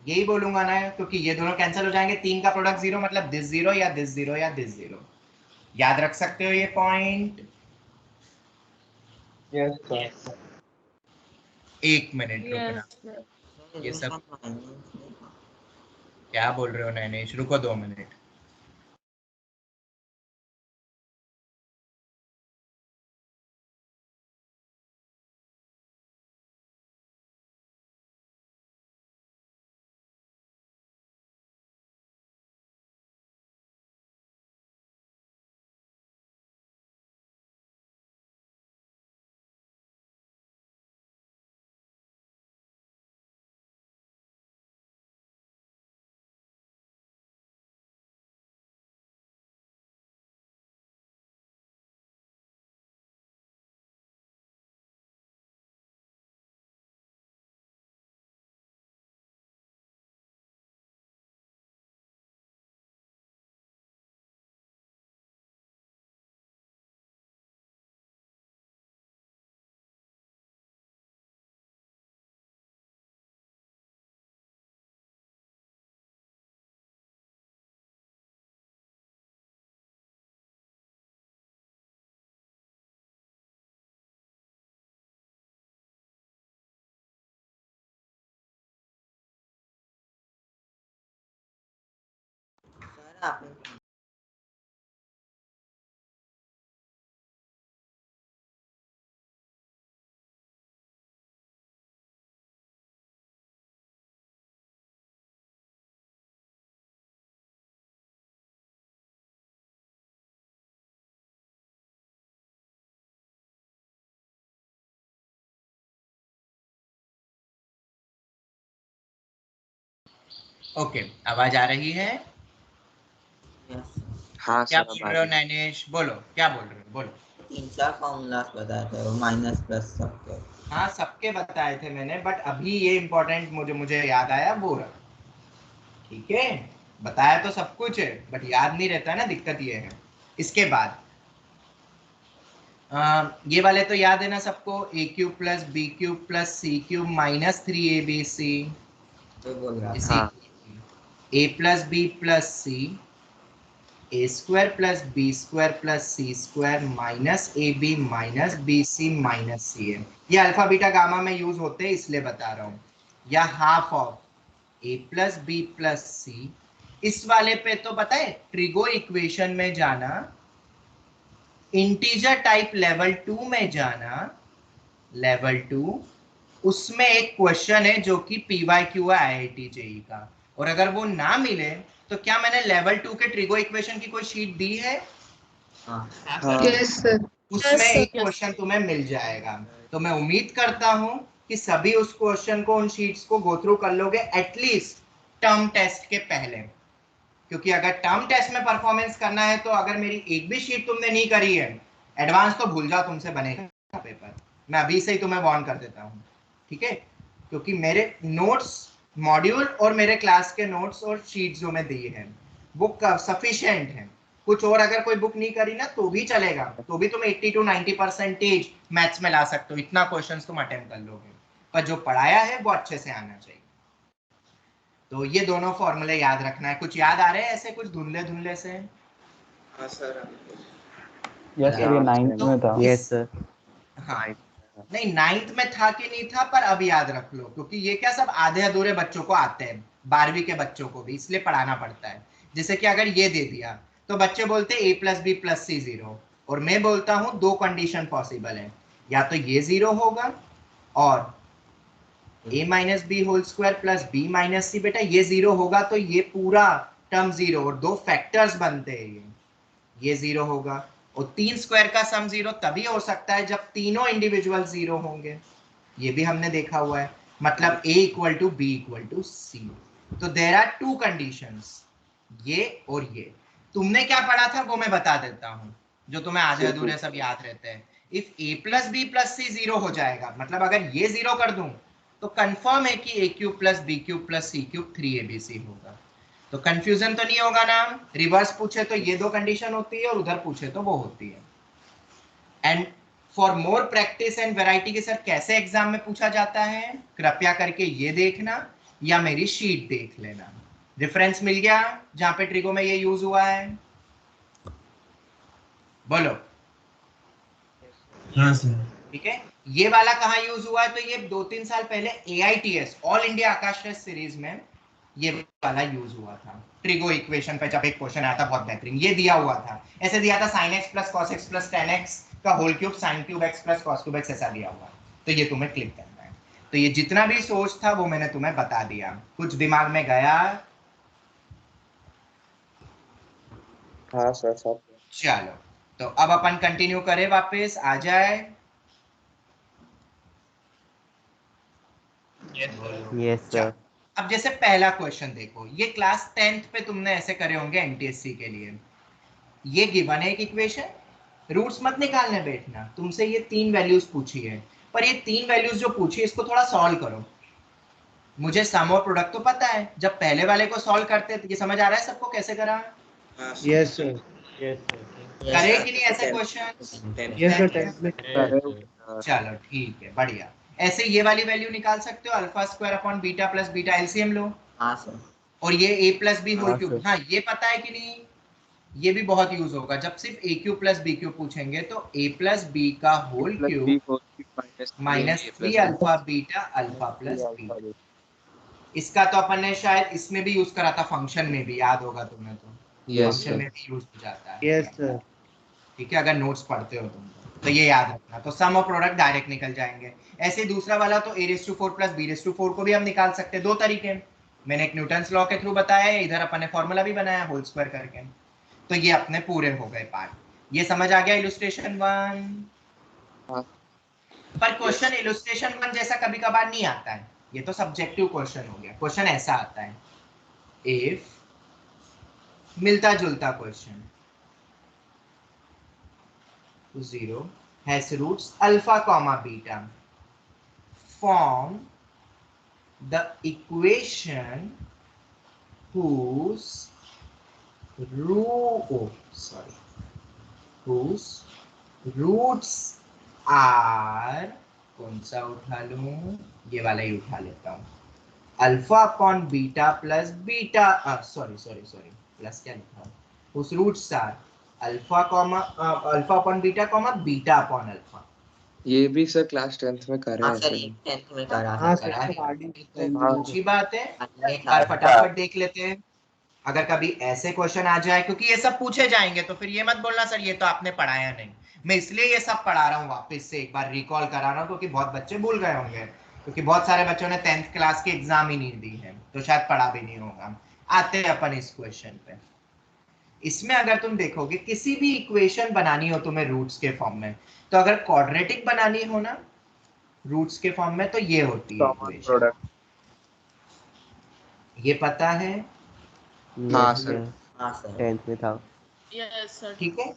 यही बोलूंगा ना, क्योंकि ये दोनों कैंसिल हो जाएंगे, 3 का प्रोडक्ट 0 मतलब दिस 0 या दिस 0 या दिस 0। याद रख सकते हो ये पॉइंट? Yes sir. 1 मिनट रुकना, Yes, sir. ये सब क्या बोल रहे हो नैनेश? रुको 2 मिनट। ना आपने ओके, आवाज आ रही है? यस हाँ क्या सर बोल अब आ रहे हो रही। नैनेश? बोलो, क्या बोल रहे हो? बोलो। 3-4 फॉर्मूलाज बताए थे वो माइनस प्लस सबके। हाँ, सबके बताए थे मैंने, बट अभी ये इम्पोर्टेंट मुझे याद आया, वो रहा। ठीक है, बताया तो सब कुछ है बट याद नहीं रहता है ना, दिक्कत ये है। इसके बाद ये वाले तो याद है ना सबको, A cube plus B cube plus C cube minus 3abc तो बोल रहा इज था हाँ A plus B plus C A square plus B square plus C square minus A B minus B C minus C है। ये alpha beta gamma में use होते हैं इसलिए बता रहा हूँ। या half of A plus B plus C. इस वाले पे तो पता है ट्रिगो इक्वेशन में जाना, इंटीजर टाइप लेवल 2 में जाना, लेवल 2 उसमें एक क्वेश्चन है जो कि पीवाईक्यू है आईआईटी जेई का, और अगर वो ना मिले तो क्या मैंने लेवल 2 के ट्रिगो इक्वेशन की कोई शीट दी है? हाँ हाँ Yes, sir. उसमें Yes, sir. एक क्वेश्चन तुम्हें मिल जाएगा। तो मैं उम्मीद करता हूं कि सभी उस क्वेश्चन को, उन शीट्स को गो थ्रू कर लोगे एटलीस्ट टर्म टेस्ट के पहले, क्योंकि अगर टर्म टेस्ट में परफॉर्मेंस करना है तो अगर मेरी एक भी शीट तुमने नहीं करी है, एडवांस तो भूल जाओ, तुमसे बनेगा पेपर। मैं अभी से ही तुम्हें वार्न कर देता हूँ, ठीक है? क्योंकि मेरे नोट्स, मॉड्यूल और मेरे क्लास के नोट्स और शीट्स जो मैं दिए हैं वो सफिशिएंट है। कुछ और अगर कोई बुक नहीं करी ना तो भी चलेगा, तो भी तुम 80 to 90% मैथ्स में ला सकते हो, इतना क्वेश्चंस तुम अटेम्प्ट कर लोगे। पर जो पढ़ाया है वो अच्छे से आना चाहिए। तो ये दोनों फॉर्मूले याद रखना है। कुछ याद आ रहे हैं ऐसे कुछ धुंधले धुंधले से? हाँ सर। यस सर, ये 9th में था। Yes sir. हाँ, नहीं 9th में था कि नहीं था, पर अब याद रख लो, क्योंकि ये क्या सब आधे अधूरे बच्चों को आते हैं, 12वीं के बच्चों को भी, इसलिए पढ़ाना पड़ता है। जैसे कि अगर ये दे दिया तो बच्चे बोलते ए प्लस बी प्लस सी 0, और मैं बोलता हूं दो कंडीशन पॉसिबल है, या तो ये 0 होगा और a minus B whole square plus B minus C. बेटा ये 0 होगा तो ये पूरा टर्म 0, और दो फैक्टर्स बनते हैं, ये 0 होगा। और 3 स्क्वायर का सम 0 तभी हो सकता है जब तीनों इंडिविजुअल 0 होंगे, ये भी हमने देखा हुआ है। मतलब a equal to B equal to C. तो देयर आर टू कंडीशंस, ये और ये। तुमने क्या पढ़ा था वो मैं बता देता हूं, जो तुम्हें आधे अधूरे सब याद रहते हैं। If a plus B plus C 0 हो जाएगा, मतलब अगर ये 0 कर दूं तो कंफर्म है कि a cube plus B cube plus C cube 3abc होगा। तो कंफ्यूजन तो नहीं होगा ना? रिवर्स पूछे तो ये दो कंडीशन होती है और उधर पूछे तो वो होती है। And for more practice and variety के सर कैसे एग्जाम में पूछा जाता है, कृपया करके ये देखना या मेरी शीट देख लेना। रेफरेंस मिल गया जहां पे ट्रिगो में ये यूज हुआ है? बोलो। हाँ सर। ठीक है, ये वाला कहाँ यूज हुआ है? तो ये 2-3 साल पहले AITS ऑल इंडिया आकाश टेस्ट सीरीज में ये वाला यूज हुआ था। ट्रिगो इक्वेशन पे जब एक क्वेश्चन आया था बहुत बेहतरीन, ये दिया हुआ था, ऐसे दिया था sin x plus cos x plus tan x का whole cube sin cube x plus cos cube x, ऐसा दिया हुआ। तो ये तुम्हें क्लिक करना है। तो ये जितना भी सोच था वो मैंने तुम्हें बता दिया। कुछ दिमाग में गया? हाँ सर सब। चलो, तो अब अपन कंटिन्यू करें, वापस आ जाए। Yes sir. अब जैसे पहला क्वेश्चन देखो, ये क्लास 10th पे तुमने ऐसे करे होंगे एनटीएससी के लिए। ये गिवन है एक इक्वेशन, रूट्स मत निकालने बैठना, तुमसे ये 3 वैल्यूज पूछी है, पर ये 3 वैल्यूज जो पूछी है इसको थोड़ा सॉल्व करो। मुझे सम और प्रोडक्ट तो पता है, जब पहले वाले को सॉल्व करते तो ये समझ आ रहा है सबको कैसे करा? हाँ यस सर। Yes sir. करे कि नहीं ऐसे क्वेश्चन? यस सर, 10th में यस सर। चलो ठीक है, बढ़िया। ऐसे ये वाली वैल्यू निकाल सकते हो, alpha square upon beta plus beta, LCM लो। हाँ सर। और ये a प्लस बी होल हाँ क्यूब, सर। हाँ ये पता है कि नहीं? ये भी बहुत यूज होगा जब सिर्फ a cube plus B cube पूछेंगे, तो a प्लस बी का whole plus cube b whole cube minus -3 three plus alpha beta alpha plus beta. इसका तो अपन ने शायद इसमें भी यूज करा था, फंक्शन में भी, याद होगा तुम्हें तो। Yes, function sir. में भी यूज हो जाता है। Yes, sir. ठीक है, अगर नोट्स पढ़ते हो तुम तो ये याद रखना। तो सम और प्रोडक्ट डायरेक्ट निकल जाएंगे। ऐसे ही दूसरा वाला तो a⁴ प्लस b⁴ को भी हम निकाल सकते हैं। दो तरीके, मैंने एक न्यूटन्स लॉ के थ्रू बताया है, इधर अपन ने फॉर्मूला भी बनाया होल स्क्वायर करके। तो ये अपने पूरे हो गए पार्ट। ये समझ आ गया इलस्ट्रेशन 1। हाँ। पर क्वेश्चन इलस्ट्रेशन 1 जैसा कभी कभार नहीं आता है, ये तो सब्जेक्टिव क्वेश्चन हो गया। क्वेश्चन ऐसा आता है, इफ मिलता जुलता question 0 has roots alpha comma beta, form the equation whose roots are, कौन सा उठा लूं, ये वाला ही उठा लेता हूं, alpha upon beta plus beta, sorry plus क्या लिखा हूं, whose roots are alpha upon beta beta upon alpha. ये भी सर क्लास 10th में कर रहे हाँ हैं सर, सर। ये 10th में करा हाँ था। सर, तो अच्छी बात है, ये एक बार था। फटाफट देख लेते हैं। अगर कभी ऐसे क्वेश्चन आ जाए, क्योंकि ये सब पूछे जाएंगे, तो फिर ये मत बोलना सर ये तो आपने पढ़ाया नहीं। मैं इसलिए ये सब पढ़ा रहा हूँ, वापस से एक बार रिकॉल करा रहा हूँ, क्योंकि बहुत बच्चे भूल गए होंगे, क्योंकि बहुत सारे बच्चों ने 10th क्लास की एग्जाम ही नहीं दी है, तो शायद पढ़ा भी नहीं होगा। आते हैं अपन इस क्वेश्चन पे। इसमें अगर तुम देखोगे, किसी भी इक्वेशन बनानी हो तुम्हें रूट्स के फॉर्म में, तो अगर क्वाड्रेटिक बनानी हो ना रूट्स के फॉर्म में, तो ये होती है कॉमन इक्वेशन। प्रोडक्ट। ये पता है? हाँ सर, हाँ सर। 10th में था। Yes, sir. ठीक है,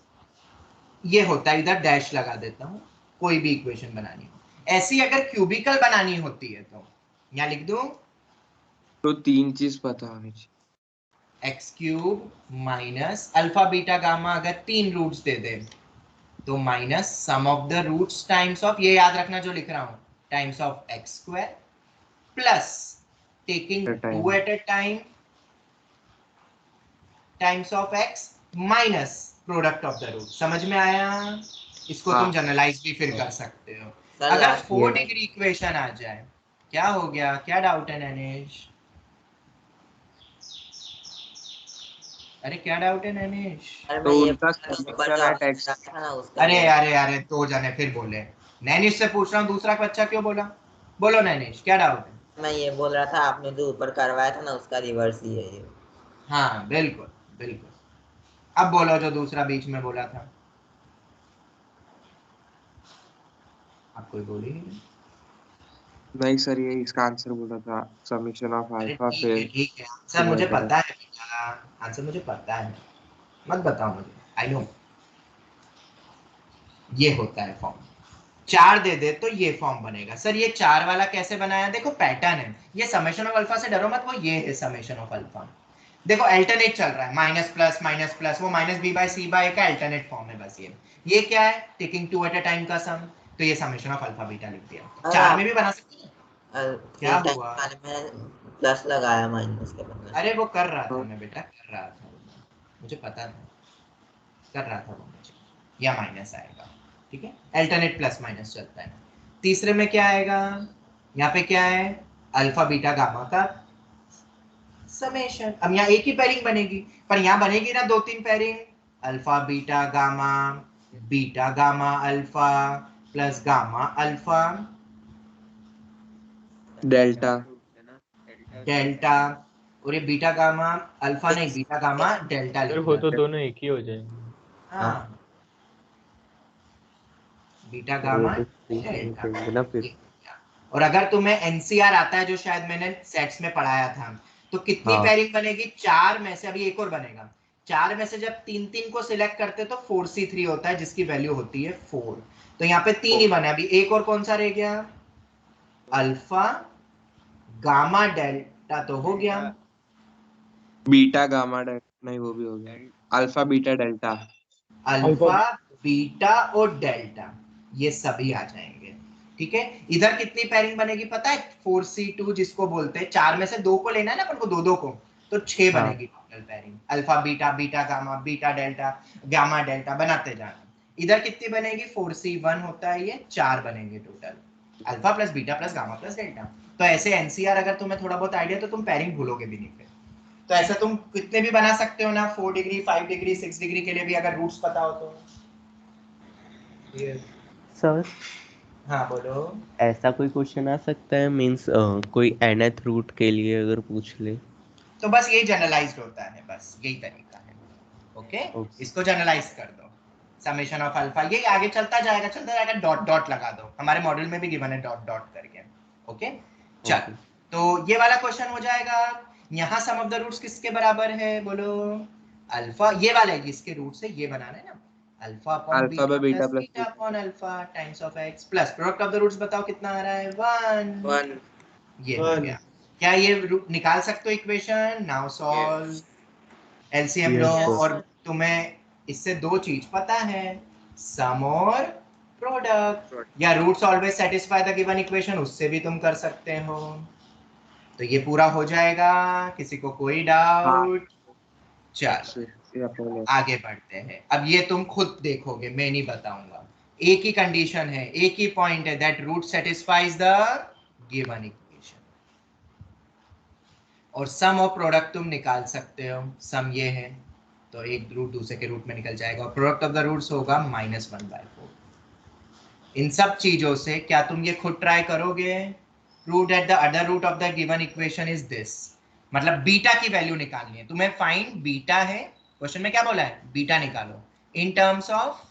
ये होता है, इधर डैश लगा देता हूं। कोई भी इक्वेशन बनानी हो, ऐसी अगर क्यूबिकल बनानी होती है तो यहां लिख दूं, तो 3 चीज पता होनी चाहिए। X cube minus alpha beta gamma, अगर 3 रूट्स दे दे तो minus sum of the roots times of, ये याद रखना जो लिख रहा हूं, times of x square plus taking At a 2 time. At a time times of x minus product of the root. समझ में आया? इसको हाँ। तुम जनरलाइज भी फिर कर सकते हो। सर अगर लास्ट 4 डिग्री इक्वेशन आ जाए, क्या हो गया, क्या डाउट है नैनेश? अरे क्या डाउट है नैनेश? मैं तो ये उनका ऊपर जो समीकरण ऑप्शन टेक्स्ट। था ना उसका अरे बोल। अरे अरे, 2 जने फिर बोले। नैनिश से पूछ रहा हूँ, दूसरा बच्चा क्यों बोला? बोलो नैनिश, क्या डाउट है? मैं ये बोल रहा था, आपने जो ऊपर करवाया था ना उसका रिवर्स ही है ये। हाँ बिल्कुल बिल्कुल। अब बोलो जो दूसरा बीच में बोला था। आप कोई बोली नहीं। नहीं सर, ये इसका आंसर बोला था, समीशन ऑफ अरे अल्फा फिर ठीक है, आंसर मुझे डिवाइडेड। पता है बेटा, आंसर मुझे पता है, मत बताओ मुझे, आई नो। ये होता है फॉर्म, 4 दे दे तो ये फॉर्म बनेगा। सर ये 4 वाला कैसे बनाया? देखो पैटर्न है, ये समेशन ऑफ अल्फा से डरो मत, वो ये है समेशन ऑफ अल्फा। देखो अल्टरनेट चल रहा है, माइनस प्लस, वो minus B by C bye का अल्टरनेट फॉर्म है बस। ये क्या है, टेकिंग 2 एट अ टाइम का सम, तो ये समेशन ऑफ अल्फा बीटा लिख दिया। 4 में भी बना सकते हैं। क्या हुआ? में प्लस लगाया माइनस के बदले। अरे वो कर रहा था मैं बेटा, कर रहा था, मुझे पता था, कर रहा था वो मुझे। या माइनस आएगा, ठीक है, अल्टरनेट प्लस माइनस चलता है। तीसरे में क्या आएगा, यहाँ पे क्या है, अल्फा बीटा गामा का समेशन। अब यहाँ एक ही पेयरिंग बनेगी, पर यहाँ बनेगी ना 2-3 pairing, alpha beta gamma alpha plus gamma alpha delta. Delta, और ये बीटा गामा अल्फा नहीं, बीटा गामा डेल्टा फिर लिख वो तो देते। दोनों एक ही हो जाएंगे। हाँ, बीटा वो गामा तो same डेल्टा। रहेंगे ना फिर। और अगर तुम्हें एनसीआर आता है, जो शायद मैंने सेट्स में पढ़ाया था, तो कितनी हाँ। पेयरिंग बनेगी? 4 में से, अभी एक और बनेगा, 4 में से जब 3-3 को सिलेक्ट करते तो 4c3 होता है, जिसकी वैल्यू होती है 4। तो यहाँ पे 3 ही बने, अभी एक और कौन सा रह गया, अल्फा गामा डेल्टा तो हो गया, बीटा गामा डेल्टा, नहीं वो भी हो गया, alpha beta delta. Alpha beta और डेल्टा, ये सभी आ जाएंगे। ठीक है, इधर कितनी पेयरिंग बनेगी पता है? 4c2 जिसको बोलते हैं, 4 में से 2 को लेना है ना अपन को, 2-2 को, तो 6 हाँ। बनेगी total pairing. Alpha beta gamma, beta delta, gamma delta बनाते जाना। इधर कितनी बनेगी? 4c1 होता है ये, 4 बनेंगे total, alpha plus beta plus gamma plus delta. तो ऐसे एनसीआर अगर तुम्हें थोड़ा बहुत आइडिया, तो तुम पेयरिंग भूलोगे भी नहीं फिर। तो ऐसा तुम कितने भी बना सकते हो ना, 4 डिग्री 5 डिग्री 6 डिग्री के लिए भी, अगर रूट्स पता हो तो। सर हाँ बोलो। ऐसा कोई क्वेश्चन आ सकता है, मींस कोई nth रूट के लिए अगर पूछ ले? तो बस यही जनरलाइज्ड होता है, बस यही तरीका है। Okay, okay. इसको जनरलाइज कर दो, समेशन ऑफ अल्फा, ये आगे चलता जाएगा, डॉट डॉट लगा दो, हमारे मॉड्यूल में भी गिवन है डॉट डॉट करके। ओके चल, ओके। तो ये वाला क्वेश्चन हो जाएगा। यहाँ सम ऑफ द रूट्स किसके बराबर है बोलो? अल्फा, ये वाला है जिसके रूट से ये बनाना है ना, alpha upon alpha beta by beta plus plus beta upon alpha times of x plus product of the roots बताओ कितना आ रहा है 1। 1 ये हो गया। क्या ये निकाल सकते हो इक्वेशन? नाउ सॉल्व, एलसीएम लो, Yes, sir. और तुम्हें इससे दो चीज पता है, सम और प्रोडक्ट, या roots always satisfy the given equation, उससे भी तुम कर सकते हो। तो ये पूरा हो जाएगा, किसी को कोई डाउट? चलो आगे बढ़ते हैं। अब ये तुम खुद देखोगे, मैं नहीं बताऊंगा। एक ही कंडीशन है, एक ही पॉइंट है, that root satisfies the given equation, और सम और प्रोडक्ट तुम निकाल सकते हो। सम ये है तो एक रूट दूसरे के रूट में निकल जाएगा, और प्रोडक्ट ऑफ द रूट्स होगा -1/4। इन सब चीजों से क्या तुम ये खुद ट्राई करोगे? Prove that the other root of the given equation is this, मतलब बीटा की वैल्यू निकालनी है तुम्हें। फाइंड बीटा है, क्वेश्चन में क्या बोला है? बीटा निकालो in terms of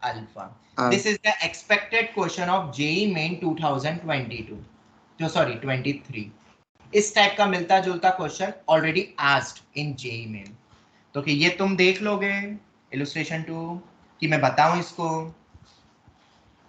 alpha. This is the expected question of JEE main 2022, जो सॉरी 23। इस टाइप का मिलता जुलता question already asked in JEE main. तो कि ये तुम देख लोगे इलस्ट्रेशन 2 कि मैं बताऊं इसको?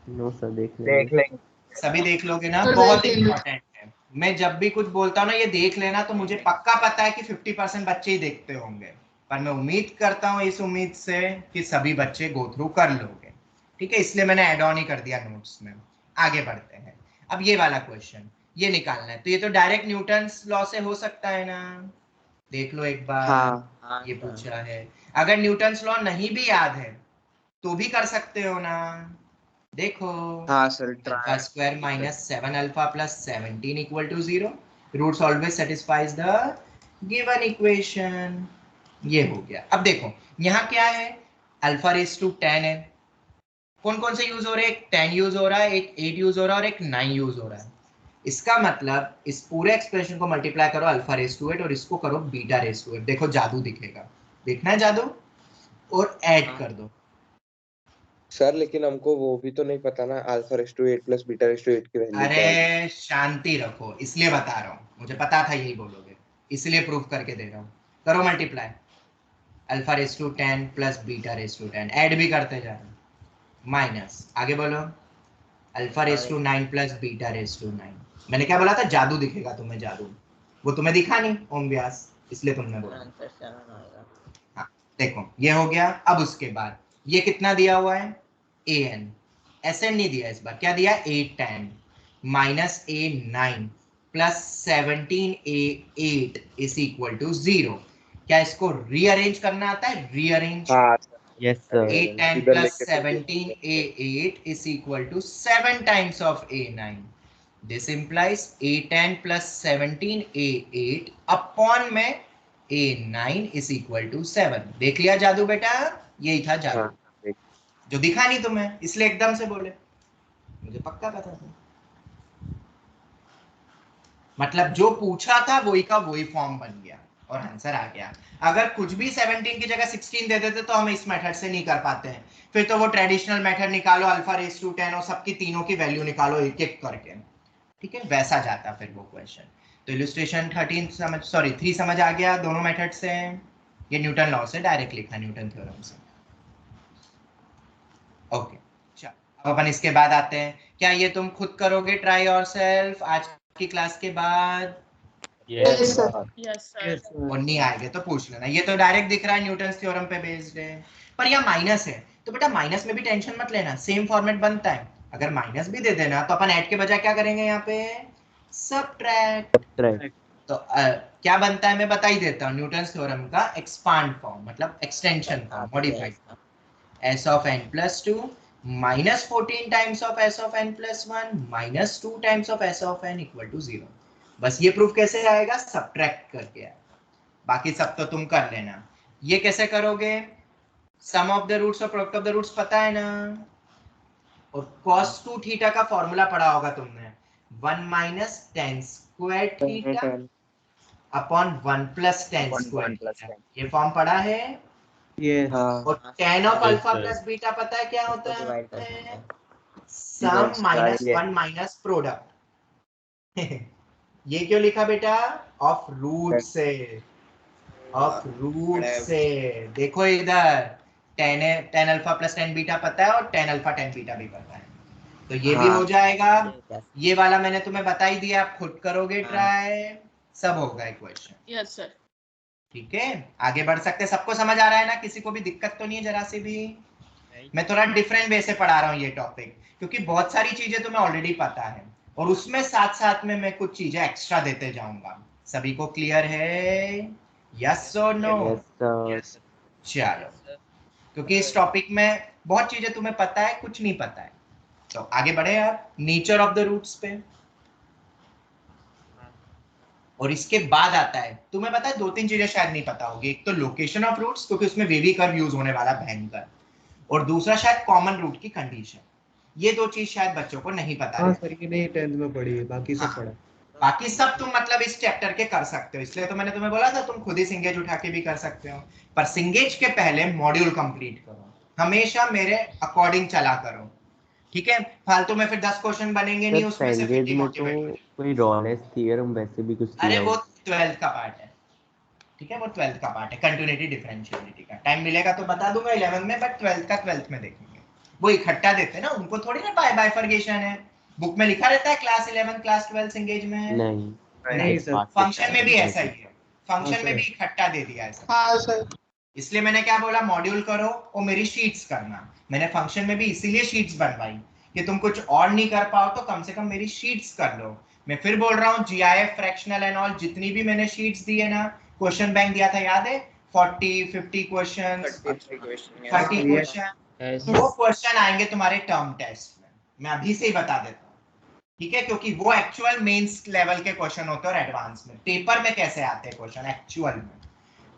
नो सर, देख लेंगे। सभी देख लोगे ना? तो बहुत देख लेंगे। इंपॉर्टेंट है। मैं जब भी कुछ बोलता हूँ ना ये देख लेना, तो मुझे पक्का पता है कि 50% बच्चे ही देखते होंगे, पर मैं उम्मीद करता हूँ इस उम्मीद से कि सभी बच्चे गो थ्रू कर लोगे। ठीक है, इसलिए मैंने ऐड ऑन ही कर दिया नोट्स में। आगे बढ़ते हैं। अब ये वाला क्वेश्चन ये निकालना है, तो ये तो डायरेक्ट न्यूटन्स लॉ से हो सकता है ना, देख लो एक बार। हाँ ये पूछा है, अगर न्यूटन्स लॉ नहीं भी याद है तो भी कर सकते हो ना। देखो, हाँ sir alpha square -7 alpha plus 17 equal to 0, roots always satisfies the given equation. ये हो गया। अब देखो यहाँ क्या है, अल्फा रेज टू 10 है। कौन कौन से यूज हो रहे हैं? एक 10 यूज हो रहा है, एक 8 यूज हो रहा है, और एक 9 यूज हो रहा है। इसका मतलब इस पूरे एक्सप्रेशन को मल्टीप्लाई करो अल्फा रेज टू 8 और इसको करो बीटा रेज टू 8। देखो जादू दिखेगा, देखना है जादू? और ऐड कर दो। सर, लेकिन हमको वो भी तो नहीं पता ना, alpha raise to 8 plus beta raise to 8 की वैल्यू क्या है। अरे शांति रखो, इसलिए बता रहा हूँ, मुझे पता था यही बोलोगे, इसलिए प्रूफ करके दे रहा हूँ। करो multiply, alpha raise to 10 plus beta raise to 10, add भी करते जा रहे, माइनस, आगे बोलो, alpha raise to 9 plus beta raise to 9। मैंने क्या बोला था? जादू दिखेगा तुम्हें, जादू। वो तुम्हें दिखा नहीं ओम व्यास, इसलिए तुमने बोला। आंसर 7 आएगा। हाँ देखो ये हो गया। अब उसके बाद ये कितना दिया हुआ है? an, एसएन नहीं दिया इस बार, क्या दिया? a10 minus a9 plus 17a8 is equal to 0। क्या इसको रीअरेंज करना आता है? रीअरेंज। हाँ यस सर। a10 इधर plus लेके 17a8 is equal to 7 times of a9. This implies a10 plus 17a8 upon में a9 is equal to 7। देख लिया जादू बेटा? यही था जादू। हाँ, जो दिखा नहीं तुम्हें, इसलिए एकदम से बोले, मुझे पक्का पता था। मतलब जो पूछा था वही का वही फॉर्म बन गया और आंसर आ गया। अगर कुछ भी 17 की जगह 16 दे देते तो हम इस मेथड से नहीं कर पाते हैं, फिर तो वो ट्रेडिशनल मेथड निकालो, अल्फा रेस टू 10 और सबकी तीनों की वैल्यू निकालो एक एक करके। ठीक है, वैसा जाता फिर वो क्वेश्चन। तो इलस्ट्रेशन 3 समझ आ गया दोनों मेथड से। ये न्यूटन लॉ से डायरेक्ट लिखा, न्यूटन थ्योरम से। ओके चलो, अब अपन इसके बाद आते हैं। क्या ये तुम खुद करोगे ट्राई योरसेल्फ आज की क्लास के बाद? Yes, yes sir. Yes, sir. और नहीं आएंगे तो पूछ लेना। ये तो डायरेक्ट दिख रहा है न्यूटन्स थ्योरम पे बेस्ड है, पर यहाँ माइनस है तो बेटा माइनस में भी टेंशन मत लेना, सेम फॉर्मेट बनता है। अगर माइनस भी दे देना तो अपन ऐड के बजाय क्या करेंगे यहाँ पे? सब्ट्रैक्ट। तो क्या बनता है मैं बता ही देता हूँ। न्यूटन्स थ्योरम का एक्सपांड फॉर्म मतलब extension form, modified, s of n plus 2 minus 14 times of s of n plus 1 minus 2 times of s of n equal to 0। बस ये प्रूफ कैसे आएगा, सब्ट्रैक्ट करके आएगा, बाकी सब तो तुम कर लेना। ये कैसे करोगे, सम ऑफ द रूट्स और प्रोडक्ट ऑफ द रूट्स पता है ना, और cos 2 थीटा का फॉर्मूला पढ़ा होगा तुमने, 1 minus tan square theta upon 1 plus tan square theta, ये फॉर्म पढ़ा है। हाँ और tan of Yes, alpha sir. Plus beta पता है क्या होता इसको divide कर है, सकते हैं। सम माइनस Yes. 1 minus product. ये क्यों लिखा बेटा, ऑफ रूट से, ऑफ रूट से। देखो इधर tan alpha plus tan beta पता है और tan अल्फा tan बीटा भी पता है, तो ये भी हाँ। हो जाएगा। Yes. ये वाला मैंने तुम्हें बता ही दिया, आप खुद करोगे हाँ। ट्राई, सब होगा इक्वेशन। Yes, sir. ठीक है, आगे बढ़ सकते, सबको समझ आ रहा है ना, किसी को भी दिक्कत तो नहीं है जरा सी भी। मैं थोड़ा डिफरेंट वे से पढ़ा रहा हूँ ये टॉपिक, क्योंकि बहुत सारी चीजें तुम्हें ऑलरेडी पता है और उसमें साथ साथ में मैं कुछ चीजें एक्स्ट्रा देते जाऊंगा। सभी को क्लियर है, यस और नो? यस चलो, क्योंकि इस टॉपिक में बहुत चीजें तुम्हें पता है, कुछ नहीं पता है। तो आगे बढ़े आप नेचर ऑफ द रूट्स पे, और इसके बाद आता है, तुम्हें पता है 2-3 चीजें शायद नहीं पता होगी। एक तो लोकेशन ऑफ रूट्स, क्योंकि उसमें वेवी कर्व यूज होने वाला भयंकर, और दूसरा शायद कॉमन रूट की कंडीशन। ये 2 चीज शायद बच्चों को नहीं पता हाँ है। सर, ये नहीं 10th में पढ़ी है, बाकी सब हाँ। पढ़ा। बाकी सब तुम मतलब इस चैप्टर के कर सकते हो, इसलिए तो मैंने तुम्हें बोला था तुम खुद ही सिंगेज उठा के भी कर सकते हो, पर सिंगेज के पहले मॉड्यूल कंप्लीट करो, हमेशा मेरे अकॉर्डिंग चला करो, ठीक है? फालतू में फिर 10 क्वेश्चन बनेंगे नहीं, उसमें से सैंगेज में तो डिमोटिवेट हो जाओगे। कोई रॉनेस थ्योरम वैसे भी कुछ अरे दिया वो हो। 12th का पार्ट है, ठीक है, वो 12th का पार्ट है, कंटिन्यूटी डिफरेंशियलिटी का। टाइम मिलेगा तो बता दूंगा 11th में, बट 12th का 12th में देखेंगे। वो इकट्ठा देते हैं ना, उनको थोड़ी ना बाइफर्केशन है, बुक में लिखा रहता है क्लास 11 क्लास 12 इंगेज में है। नहीं सर। फंक्शन में भी ऐसा ही है, फंक्शन हाँ, में सर। भी इकट्ठा दे दिया है सब। हाँ सर। इसलिए मैंने क्या बोला, मॉड्यूल करो और मेरी शीट्स करना। मैंने फंक्शन में भी इसीलिए शीट्स बनवाई कि तुम कुछ और नहीं कर पाओ तो कम से कम मेरी शीट्स कर लो। मैं फिर बोल रहा हूँ, जीआईएफ फ्रैक्शनल एंड ऑल जितनी भी मैंने शीट्स दी है ना, क्वेश्चन बैंक दिया था याद है, 40-50 क्वेश्चंस, 33 क्वेश्चन 30 क्वेश्चन, वो क्वेश्चन आएंगे तुम्हारे टर्म टेस्ट में, मैं अभी से ही बता देता हूँ, ठीक है? क्योंकि वो एक्चुअल मेंस लेवल के क्वेश्चन होते हैं और एडवांस में। पेपर में कैसे आते हैं क्वेश्चन एक्चुअल में,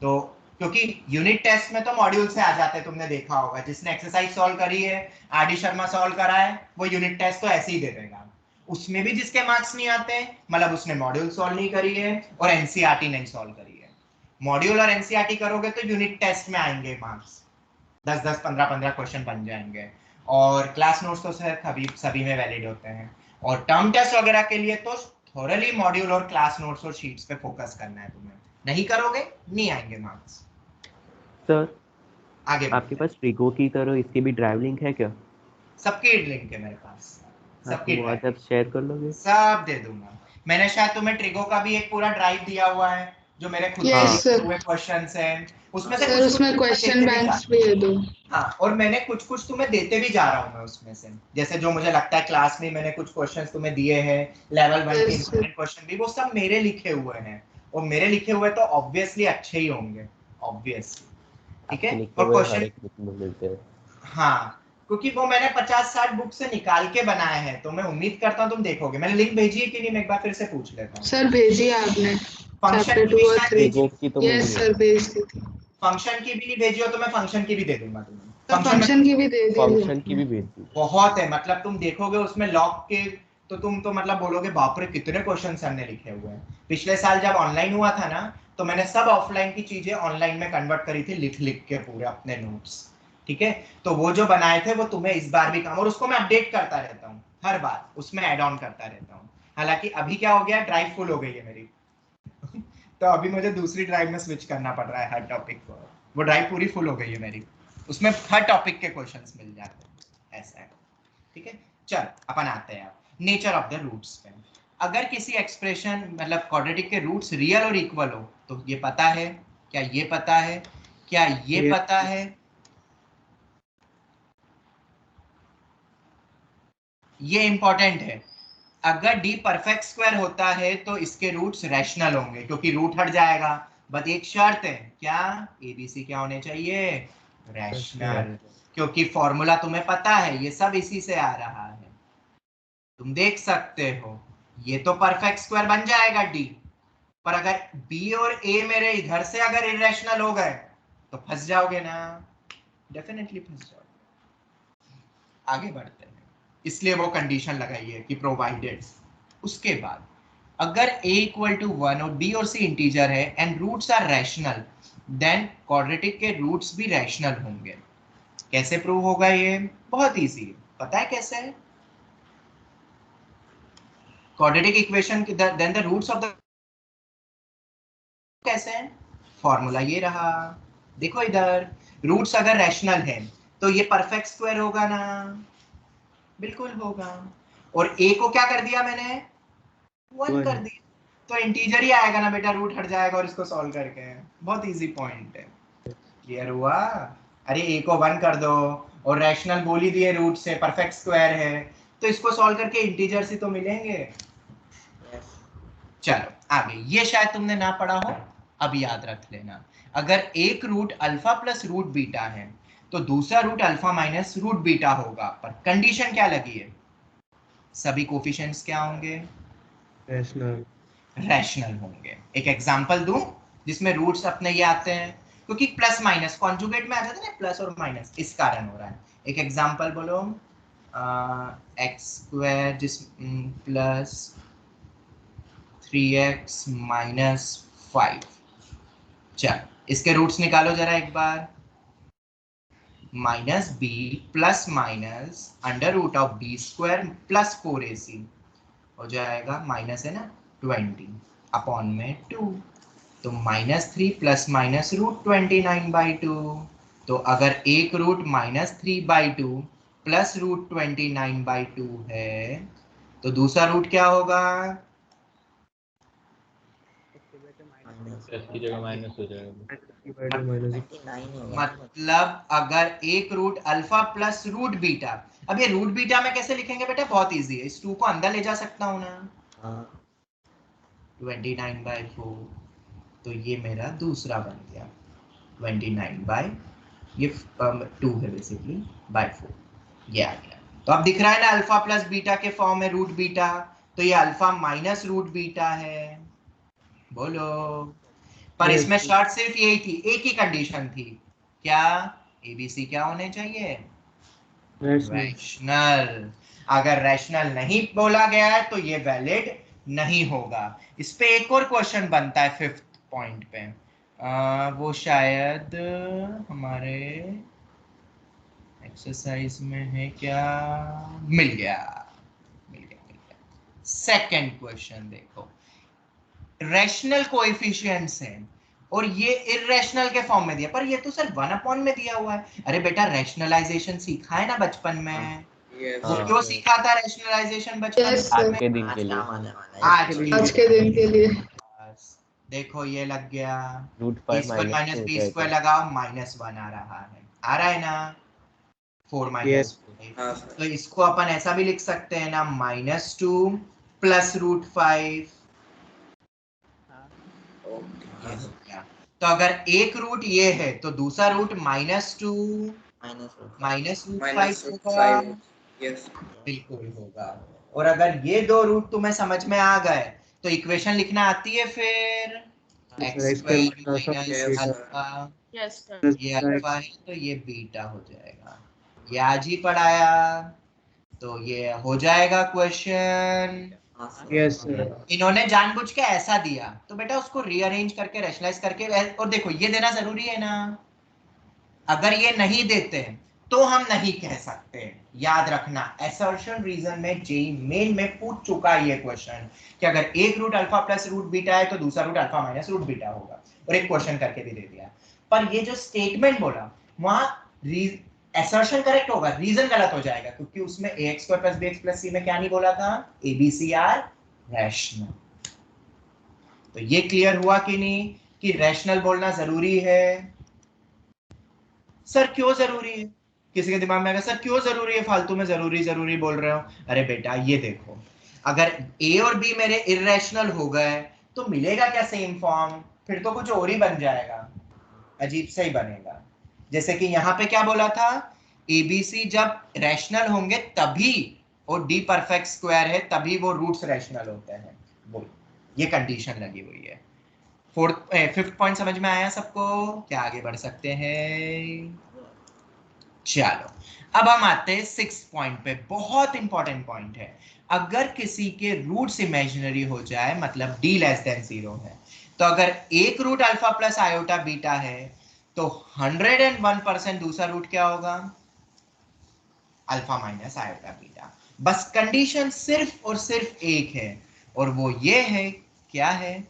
तो क्योंकि यूनिट टेस्ट में तो मॉड्यूल से आ जाते हैं, तुमने देखा होगा, जिसने एक्सरसाइज सॉल्व करी है, आरडी शर्मा सॉल्व करा है, वो यूनिट टेस्ट तो ऐसे ही दे देगा। उसमें भी जिसके मार्क्स नहीं आते, मतलब उसने मॉड्यूल सॉल्व नहीं करी है और एनसीईआरटी नहीं सॉल्व करी है। मॉड्यूल और एनसीईआरटी करोगे तो यूनिट टेस्ट में आएंगे मार्क्स, 10-10, 15-15 क्वेश्चन बन जाएंगे, और क्लास नोट्स तो सभी में वैलिड होते हैं। और टर्म टेस्ट वगैरह के लिए तो थोरली मॉड्यूल और क्लास नोट्स और शीट्स पे फोकस करना है तुम्हें, नहीं करोगे नहीं आएंगे मार्क्स। सर आगे आपके पास ट्रिगो की तरह इसकी भी ड्राइव लिंक है क्या? सबके लिंक है मेरे पास, सबके वो आज आप शेयर कर लोगे? सब दे दूंगा। मैंने शायद तुम्हें ट्रिगो का भी एक पूरा ड्राइव दिया हुआ है, जो मेरे खुद Yes, के sir. हुए क्वेश्चंस हैं, उसमें से सर कुछ उसमें क्वेश्चन बैंक्स भी है दो। हाँ, और मैंने कुछ तुम्हें देते भी जा रहा हूँ मैं उसमें से, जैसे जो मुझे लगता है क्लास में मैंने कुछ क्वेश्चंस तुम्हें दिए हैं, लेवल 1 के Yes, sir. इंपॉर्टेंट क्वेश्चन भी, वो सब मेरे लिखे हुए हैं, और मेरे लिखे हुए तो ऑब्वियसली अच्छे ही होंगे, ऑब्वियसली, ठीक है? और हर क्वेश्चन, एक बुक में मिलते हैं। हाँ, क्योंकि वो मैंने 50-60 बुक से निकाल के बनाए हैं, तो मैं उम्मीद करता हूँ तुम देखोगे। मैंने लिंक भेजी है कि नहीं, मैं एक बार फिर से पूछ लेता हूँ। सर भेजिए आपने, फंक्शन चैप्टर की 2 भी और शायद 3। ट्रिगो की तो यस मिली है। सर, भेज दी थी। फंक्शन की भी नहीं भेजी हो तो मैं फंक्शन की भी दे दूंगा तुम्हें। तो फंक्शन की भी दे दी फंक्शन की भी भेज दी। बहुत है, मतलब तुम देखोगे उसमें लॉग के, तो तुम तो मतलब बोलोगे बाप रे कितने क्वेश्चन सर ने लिखे हुए हैं। पिछले साल जब ऑनलाइन हुआ था ना, तो मैंने सब ऑफलाइन की चीजें ऑनलाइन में कन्वर्ट करी थी, लिख के पूरे अपने नोट्स, ठीक है? तो वो जो बनाए थे वो तुम्हें इस बार भी काम, और उसको मैं अपडेट करता रहता हूँ हर बार, उसमें ऐड ऑन करता रहता हूँ। हालांकि अभी क्या हो गया, ड्राइव फुल हो गई है मेरी तो अभी मुझे दूसरी ड्राइव में स्विच करना पड़ रहा है हर टॉपिक को, वो ड्राइव पूरी फुल हो गई है मेरी, उसमें हर टॉपिक के क्वेश्चंस मिल जाते हैं, ऐसा है, ठीक है? चल अपन आते हैं नेचर ऑफ द रूट्स पे। अगर किसी एक्सप्रेशन मतलब क्वाड्रेटिक के रूट्स रियल और इक्वल हो तो ये पता है क्या, ये पता है क्या, ये पता है, ये इंपॉर्टेंट है। अगर d परफेक्ट स्क्वायर होता है तो इसके रूट्स रैशनल होंगे, क्योंकि रूट हट जाएगा, बट एक शर्त है, क्या, एबीसी क्या होने चाहिए, रैशनल, क्योंकि फॉर्मूला तुम्हें पता है, ये सब इसी से आ रहा है, तुम देख सकते हो। ये तो परफेक्ट स्क्वायर बन जाएगा डी, पर अगर बी और ए मेरे इधर से अगर इरेशनल हो गए तो फंस जाओगे ना, डेफिनेटली फंस जाओगे। आगे बढ़ते हैं, इसलिए वो कंडीशन लगाई है कि प्रोवाइडेड। उसके बाद अगर a इक्वल टू 1 और b और c इंटीजर है and roots are rational, then quadratic के रूट्स भी रैशनल होंगे। कैसे प्रूव होगा ये? बहुत इजी है, पता है कैसे है? Quadratic equation then the roots of the, कैसे है? फॉर्मूला ये रहा, देखो इधर, रूट्स अगर रैशनल है तो ये परफेक्ट स्क्वायर होगा ना, बिल्कुल होगा। और a को क्या कर दिया मैंने? 1 कर दिया, तो इंटीजर ही आएगा ना बेटा, रूट हट जाएगा और इसको सॉल्व करके। बहुत इजी पॉइंट है, क्लियर हुआ? अरे a को 1 कर दो और रैशनल बोल ही दिए, रूट से परफेक्ट स्क्वायर है, तो इसको सॉल्व करके इंटीजर्स ही तो मिलेंगे। चलो आगे, ये शायद तुमने ना पढ़ा हो, अब याद रख लेना। अगर एक root alpha plus root beta है तो दूसरा root alpha minus root beta होगा, पर कंडीशन क्या लगी है? सभी कोफिशिएंट्स क्या होंगे? रैशनल। रैशनल होंगे। एक एग्जांपल दूं जिसमें रूट्स अपने ये आते हैं, क्योंकि प्लस माइनस कॉन्जुगेट में आ जाता है ना, प्लस और माइनस, इस कारण हो रहा है। एक एग्जांपल बोलो, एक्स स्क्वायर जिस प्लस 3x माइनस 5। चल इसके रूट्स निकालो जरा एक बार। Minus B plus minus under root of B square plus 4ac हो जाएगा, माइनस है ना 20 अपॉन में 2, तो -3 प्लस माइनस रूट 29/2। तो अगर एक रूट -3/2 प्लस रूट 29/2 है तो दूसरा रूट क्या होगा? प्लस की जगह माइनस हो जाएगा। मतलब अगर एक root alpha plus root beta, अब ये रूट बीटा में कैसे लिखेंगे बेटा? बहुत इजी है, इस 2 को अंदर ले जा सकता हूं ना, 29/4, तो ये मेरा दूसरा बन गया 29 ये 2 है बेसिकली बाय 4, ये आ गया। तो अब दिख रहा है ना अल्फा प्लस बीटा के फॉर्म में रूट बीटा, तो ये अल्फा माइनस रूट बीटा है, बोलो। पर इसमें शर्त सिर्फ यही थी, एक ही कंडीशन थी, क्या? एबीसी क्या होने चाहिए? रैशनल। अगर रैशनल नहीं बोला गया है तो ये वैलिड नहीं होगा। इस पे एक और क्वेश्चन बनता है 5th पॉइंट पे, वो शायद हमारे एक्सरसाइज में है क्या? मिल गया। सेकंड क्वेश्चन देखो, रैशनल कोएफिशिएंट्स हैं और ये इररेशनल के फॉर्म में दिया, पर ये तो सर 1 में दिया हुआ है। अरे बेटा रैशनलाइजेशन सीखा है ना बचपन में, वो क्यों सीखा था रैशनलाइजेशन बचपन Yes, में? sir. आज के दिन के लिए आज के दिन के लिए देखो ये लग गया, रूट a पर स्क्वायर माइनस बी स्क्वायर लगाओ, -1 आ रहा है ना, 4 Yes. तो इसको अपन ऐसा भी लिख सकते हैं ना, -2 प्लस रूट 5। तो अगर एक रूट ये है तो दूसरा रूट -2 माइनस रूट 5 होगा, बिल्कुल होगा। और अगर ये दो रूट तुम्हें समझ में आ गए तो इक्वेशन लिखना आती है फिर, x² minus alpha, Yes, sir. ये अल्फा है तो ये बीटा हो जाएगा। ये आज ही पढ़ाया, तो ये हो जाएगा क्वेश्चन। Yes, sir. इन्होंने जानबूझ के ऐसा दिया तो बेटा उसको रीअरेंज करके रैशनलाइज करके, और देखो ये देना जरूरी है ना, अगर ये नहीं देते तो हम नहीं कह सकते। याद रखना, असर्शन रीजन में जेई मेन में पूछ चुका है ये क्वेश्चन कि अगर एक root alpha plus root beta है तो दूसरा root alpha minus root beta होगा, और एक क्वेश्चन करके भी दे दिया। पर ये जो स्टेटमेंट बोला वहां असर्शन करेक्ट होगा, रीजन गलत हो जाएगा, क्योंकि उसमें ax² + bx + c में क्या नहीं बोला था? abc are rational. तो ये क्लियर हुआ कि नहीं कि रैशनल बोलना जरूरी है? सर क्यों जरूरी है? किसी के दिमाग में आएगा सर क्यों जरूरी है, फालतू में जरूरी बोल रहे हो। अरे बेटा ये देखो, अगर a और b मेरे इररेशनल हो गए तो मिलेगा क्या सेम फॉर्म? फिर तो कुछ और ही बन जाएगा, अजीब सा ही बनेगा। जैसे कि यहाँ पे क्या बोला था, abc जब रैशनल होंगे तभी और डी परफेक्ट स्क्वायर है तभी वो रूट्स रैशनल होते हैं। वो ये कंडीशन लगी हुई है। फिफ्थ पॉइंट समझ में आया सबको? क्या आगे बढ़ सकते हैं? चलो अब हम आते हैं सिक्स पॉइंट पे। बहुत इंपॉर्टेंट पॉइंट है। अगर किसी के रूट्स इमेजिनरी हो जाए, मतलब d लेस देन 0 है, तो अगर एक root alpha plus iota beta है तो 101% दूसरा रूट क्या होगा? Alpha minus iota beta. बस कंडीशन सिर्फ और सिर्फ एक है, और वो ये है, क्या है?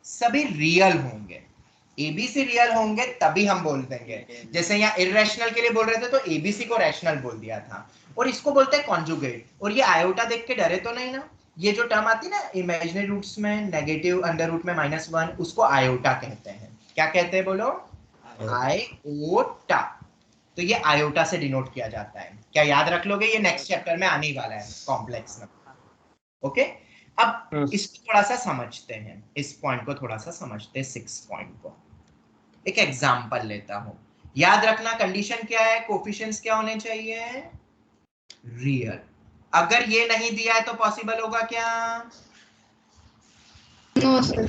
सभी रियल होंगे। एबीसी रियल होंगे तभी हम बोल देंगे। जैसे यहाँ इरेशनल के लिए बोल रहे थे तो एबीसी को रैशनल बोल दिया था, और इसको बोलते हैं कॉन्जुगेट। और ये आयोटा देख के डरे तो नहीं ना? ये जो टर्म आती है ना इमेजिनरी रूट्स में, नेगेटिव अंडर रूट में -1, उसको आयोटा कहते हैं। क्या कहते हैं बोलो? आयोटा। तो ये आयोटा से डिनोट किया जाता है। क्या याद रख लोगे? ये नेक्स्ट चैप्टर में आने वाला है, कॉम्प्लेक्स नंबर। ओके, अब इसको थोड़ा सा समझते हैं, इस पॉइंट को थोड़ा सा समझते हैं, 6 पॉइंट को। एक एग्जांपल लेता हूं। याद रखना कंडीशन क्या है? कोफिशिएंट्स क्या होने चाहिए? रियल। अगर ये नहीं दिया है तो पॉसिबल होगा क्या? No sir.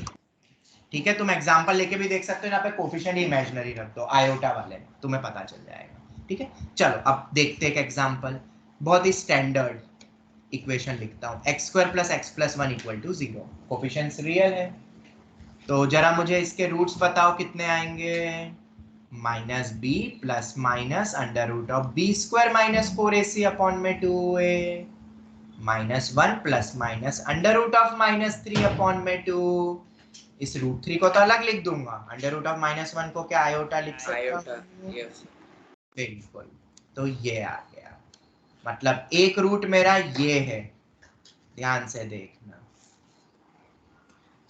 ठीक है, तुम एग्जांपल लेके भी देख सकते हो। यहाँ पे कोफिशिएंट इमेजिनरी रख दो, आयोटा वाले, तुम्हें पता चल जाएगा। ठीक है, चलो अब देखते हैं एक एग्जांपल। बहुत ही स्टैंडर्ड इक्वेशन लिखता हूं। x² + x + 1 = 0। कोफिशिएंट्स रियल है, तो जरा मुझे इसके रूट्स बताओ कितने आएंगे? -b + -√b² - 4ac अपॉन में 2a, -1 + -√3 अपॉन में 2। इस √3 को तो अलग लिख दूंगा, √-1 को क्या आयोटा लिख सकता हूं? बिल्कुल, तो ये आ गया। मतलब एक रूट मेरा ये है, ध्यान से देखना।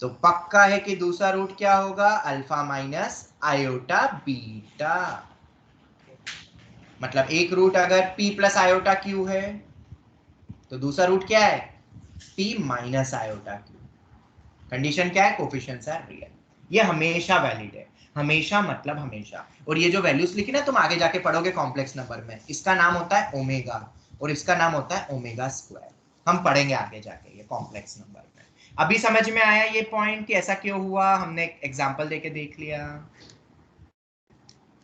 तो पक्का है कि दूसरा रूट क्या होगा? Alpha minus iota beta. मतलब एक रूट अगर p + आयोटा q है तो दूसरा रूट क्या है? p - iota q। कंडीशन क्या है? Coefficients are real. ये हमेशा वैलिड है, हमेशा मतलब हमेशा। और ये जो वैल्यूज लिखी ना, तुम आगे जाके पढ़ोगे कॉम्प्लेक्स नंबर में, इसका नाम होता है ओमेगा, और इसका नाम होता है ओमेगा स्क्वायर। हम पढ़ेंगे आगे जाके ये कॉम्प्लेक्स नंबर में। अभी समझ में आया ये पॉइंट कि ऐसा क्यों हुआ? हमने एक एग्जांपल देके देख लिया।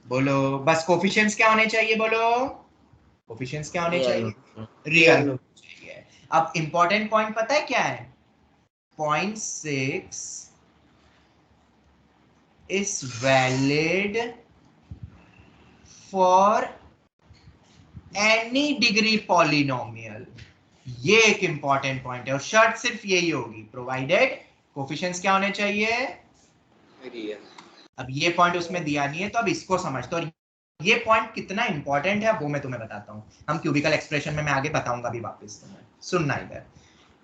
बोलो बस कोफिशिएंट्स क्या होने चाहिए? बोलो कोफिशिएंट्स क्या होने चाहिए? रियल चाहिए। अब इंपॉर्टेंट पॉइंट पता है क्या है? Point 6 is valid for any degree polynomial। ये एक इंपॉर्टेंट पॉइंट है, और शर्त सिर्फ यही होगी, प्रोवाइडेड कोफिशिएंट्स क्या होने चाहिए? रियल। अब ये पॉइंट उसमें दिया नहीं है, तो अब इसको समझते। और ये पॉइंट कितना इंपॉर्टेंट है वो मैं तुम्हें बताता हूँ। हम क्यूबिकल एक्सप्रेशन में मैं आगे बताऊंगा भी वापस तुम्हें। सुनना इधर,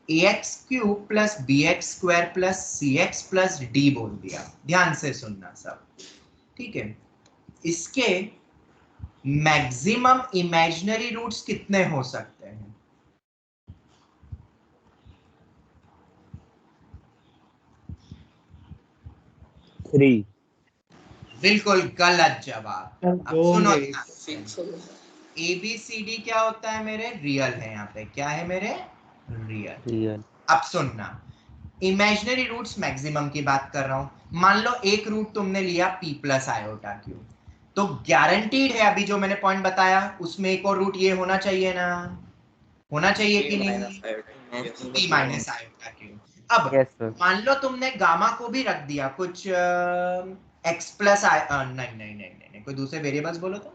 ax³ + bx² + cx + d बोल दिया। ध्यान से सुनना सब, ठीक है? इसके मैक्सिमम इमेजिनरी रूट्स कितने हो सकते हैं? थ्री। बिल्कुल गलत जवाब। अब सुनो, सिक्स। ABCD क्या होता है मेरे? रियल है। यहाँ पे क्या है मेरे? रियल। रियल। अब सुनना, इमेजिनरी रूट्स मैक्सिमम की बात कर रहा हूं। मान लो एक रूट तुमने लिया p + आयोटा q, तो गारंटीड है अभी जो मैंने पॉइंट बताया उसमें एक और रूट ये होना चाहिए ना? होना चाहिए कि नहीं? p - iota q। अब यस सर। मान लो तुमने गामा को भी रख दिया कुछ x + नहीं नहीं नहीं नहीं, कोई दूसरे वेरिएबल्स बोलो तो।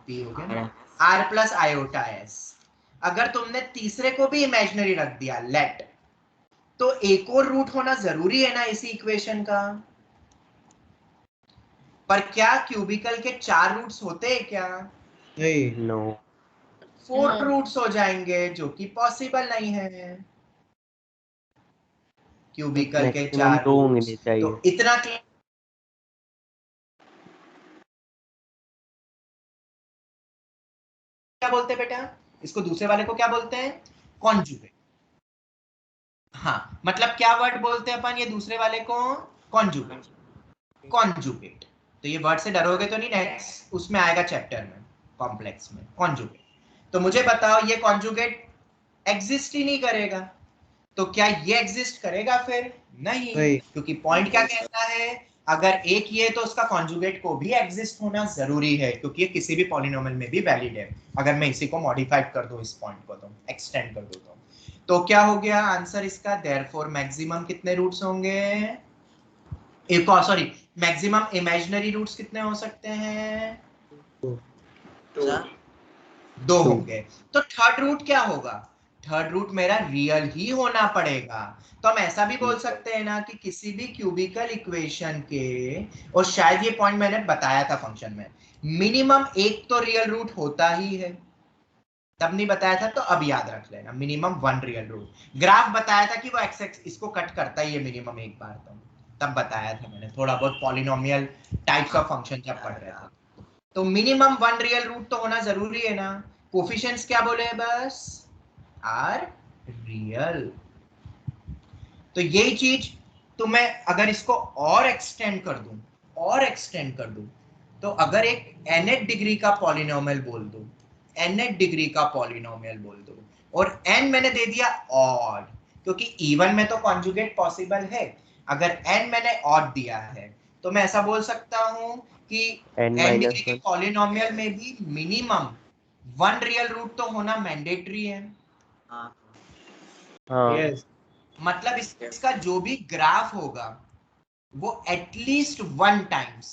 p हो गया, r + आयोटा s। अगर तुमने तीसरे को भी इमेजिनरी रख दिया, लेट, तो एक और रूट होना जरूरी है ना इसी इक्वेशन का? पर क्या क्यूबिकल के 4 रूट्स होते हैं क्या? नहीं। नो। 4 रूट्स हो जाएंगे, जो कि पॉसिबल नहीं है। क्यूबिकल के मैक्सिमम 4 2 होने रूट्स, चाहिए। तो इतना क्या बोलते हैं बेटा? इसको दूसरे वाले को क्या बोलते हैं? कॉन्जुगेट। हाँ, मतलब क्या वर्ड बोलते हैं अपन ये दूसरे वाले को? कॉन्जुगेट। कॉन्जुगेट। तो ये वर्ड से डरोगे तो नहीं, नेक्स्ट उसमें आएगा चैप्टर में। कॉम्प्लेक्स में कॉन्जुगेट। तो मुझे बताओ ये कॉन्जुगेट एग्जिस्ट ही नहीं करेगा, तो क्या ये एग्जिस्ट करेगा फिर? नहीं, क्योंकि पॉइंट क्या कहता है, अगर एक ये तो उसका कॉन्जुगेट को भी एग्जिस्ट होना जरूरी है, क्योंकि ये किसी भी पॉलिनोमियल में भी वैलिड है। अगर मैं इसी को मॉडिफाइड कर दूं, इस पॉइंट को तो एक्सटेंड कर दूं तो क्या हो गया आंसर इसका? देयरफॉर मैक्सिमम कितने रूट्स होंगे? एक और सॉरी, मैक्सिमम इमेजिनरी रूट्स कितने हो सकते हैं? 2 होंगे। तो थर्ड रूट क्या होगा? थर्ड रूट मेरा रियल ही होना पड़ेगा। तो हम ऐसा भी बोल सकते हैं ना कि किसी भी क्यूबिकल इक्वेशन के, और शायद ये पॉइंट मैंने बताया था फंक्शन में, मिनिमम एक तो रियल रूट होता ही है। तब नहीं बताया था तो अब याद रख लेना, मिनिमम 1 रियल रूट। ग्राफ बताया था कि वो एक्स एक्स इसको कट करता ही है मिनिमम एक बार, तो तब बताया था मैंने, थोड़ा बहुत पॉलिनोमियल टाइप्स ऑफ फंक्शन जब पढ़ रहे थे। तो मिनिमम 1 रियल रूट तो होना जरूरी है ना। कोफिशिएंट्स क्या बोले? बस आर रियल। तो यही चीज तो मैं अगर इसको और एक्सटेंड कर दूं, तो अगर एक nth डिग्री का पॉलिनोमियल बोल दूं, nth डिग्री का पॉलिनोमियल बोल दूं, और n मैंने दे दिया ऑड, क्योंकि इवन में तो कॉन्जुगेट पॉसिबल है। अगर n मैंने ऑड दिया है तो मैं ऐसा बोल सकता हूं कि n डिग्री के पॉलिनोमियल में भी मिनिमम 1 रियल रूट तो होना मैंडेटरी है। Yes. मतलब इसका जो भी ग्राफ होगा वो एटलीस्ट 1 टाइम्स,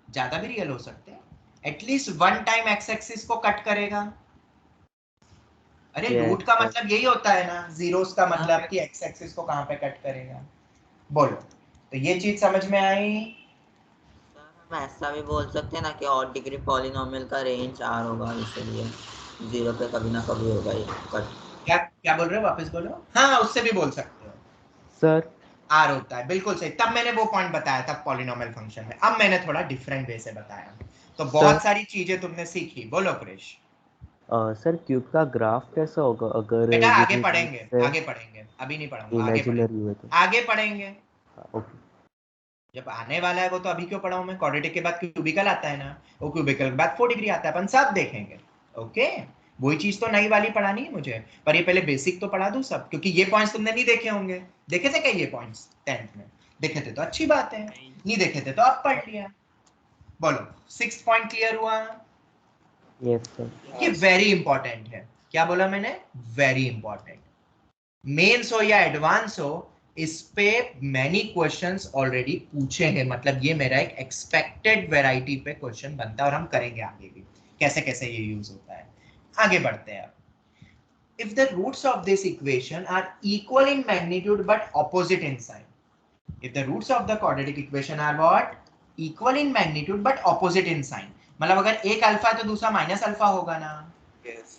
ज्यादा भी रियल हो सकते हैं, एटलीस्ट 1 टाइम एक्स एक्सिस को कट करेगा। अरे रूट का मतलब यही होता है ना, जीरोस का मतलब कि एक्स एक्सिस को कहां पे कट करेगा। बोलो, तो ये चीज समझ में आई? हम ऐसा भी बोल सकते हैं ना कि ऑड डिग्री पॉलिनोमियल का रेंज R होगा, इसलिए 0 पे कभी ना कभी होगा ये कट। क्या बोल रहे हो? वापस बोलो। हाँ, उससे भी बोल सकते हो सर। आर होता है, बिल्कुल सही। तब मैंने वो पॉइंट बताया था पॉलिनोमियल फंक्शन में, अब मैंने थोड़ा डिफरेंट वे से बताया। तो बहुत सारी चीजें तुमने सीखी। बोलो क्रिश। सर क्यूब का ग्राफ कैसा होगा अगर बेटा आगे पढ़ेंगे, अभी नहीं पढ़ाऊंगा, आगे पढ़ेंगे। ओके। जब आने वाला है वो तो अभी क्यों पढ़ाऊं मैं? क्वाड्रेटिक के बाद क्यूबिकल आता है ना, वो क्यूबिकल के बाद 4 डिग्री आता है, अपन सब देखेंगे। ओके, वही चीज तो नई वाली पढ़ानी है मुझे, पर ये पहले बेसिक तो पढ़ा दूं सब, क्योंकि ये पॉइंट्स तुमने नहीं देखे होंगे। देखे थे क्या ये पॉइंट्स 10th में? देखे थे तो अच्छी बात है, नहीं देखे थे तो अब पढ़ लिया। बोलो 6th पॉइंट क्लियर हुआ? Yes sir. ये वेरी इंपॉर्टेंट है। क्या बोला मैंने? Very important. मेंस हो या एडवांस हो, इस पे मैनी क्वेश्चंस ऑलरेडी पूछे हैं, मतलब ये मेरा एक एक्सपेक्टेड वैरायटी पे क्वेश्चन बनता है, और हम करेंगे आगे भी कैसे कैसे ये यूज होता है। आगे बढ़ते हैं। If the roots of this equation are equal in magnitude but opposite in sign, if the roots of the quadratic equation are what? Equal in magnitude but opposite in sign, मतलब अगर एक alpha है तो दूसरा minus alpha होगा ना। Yes.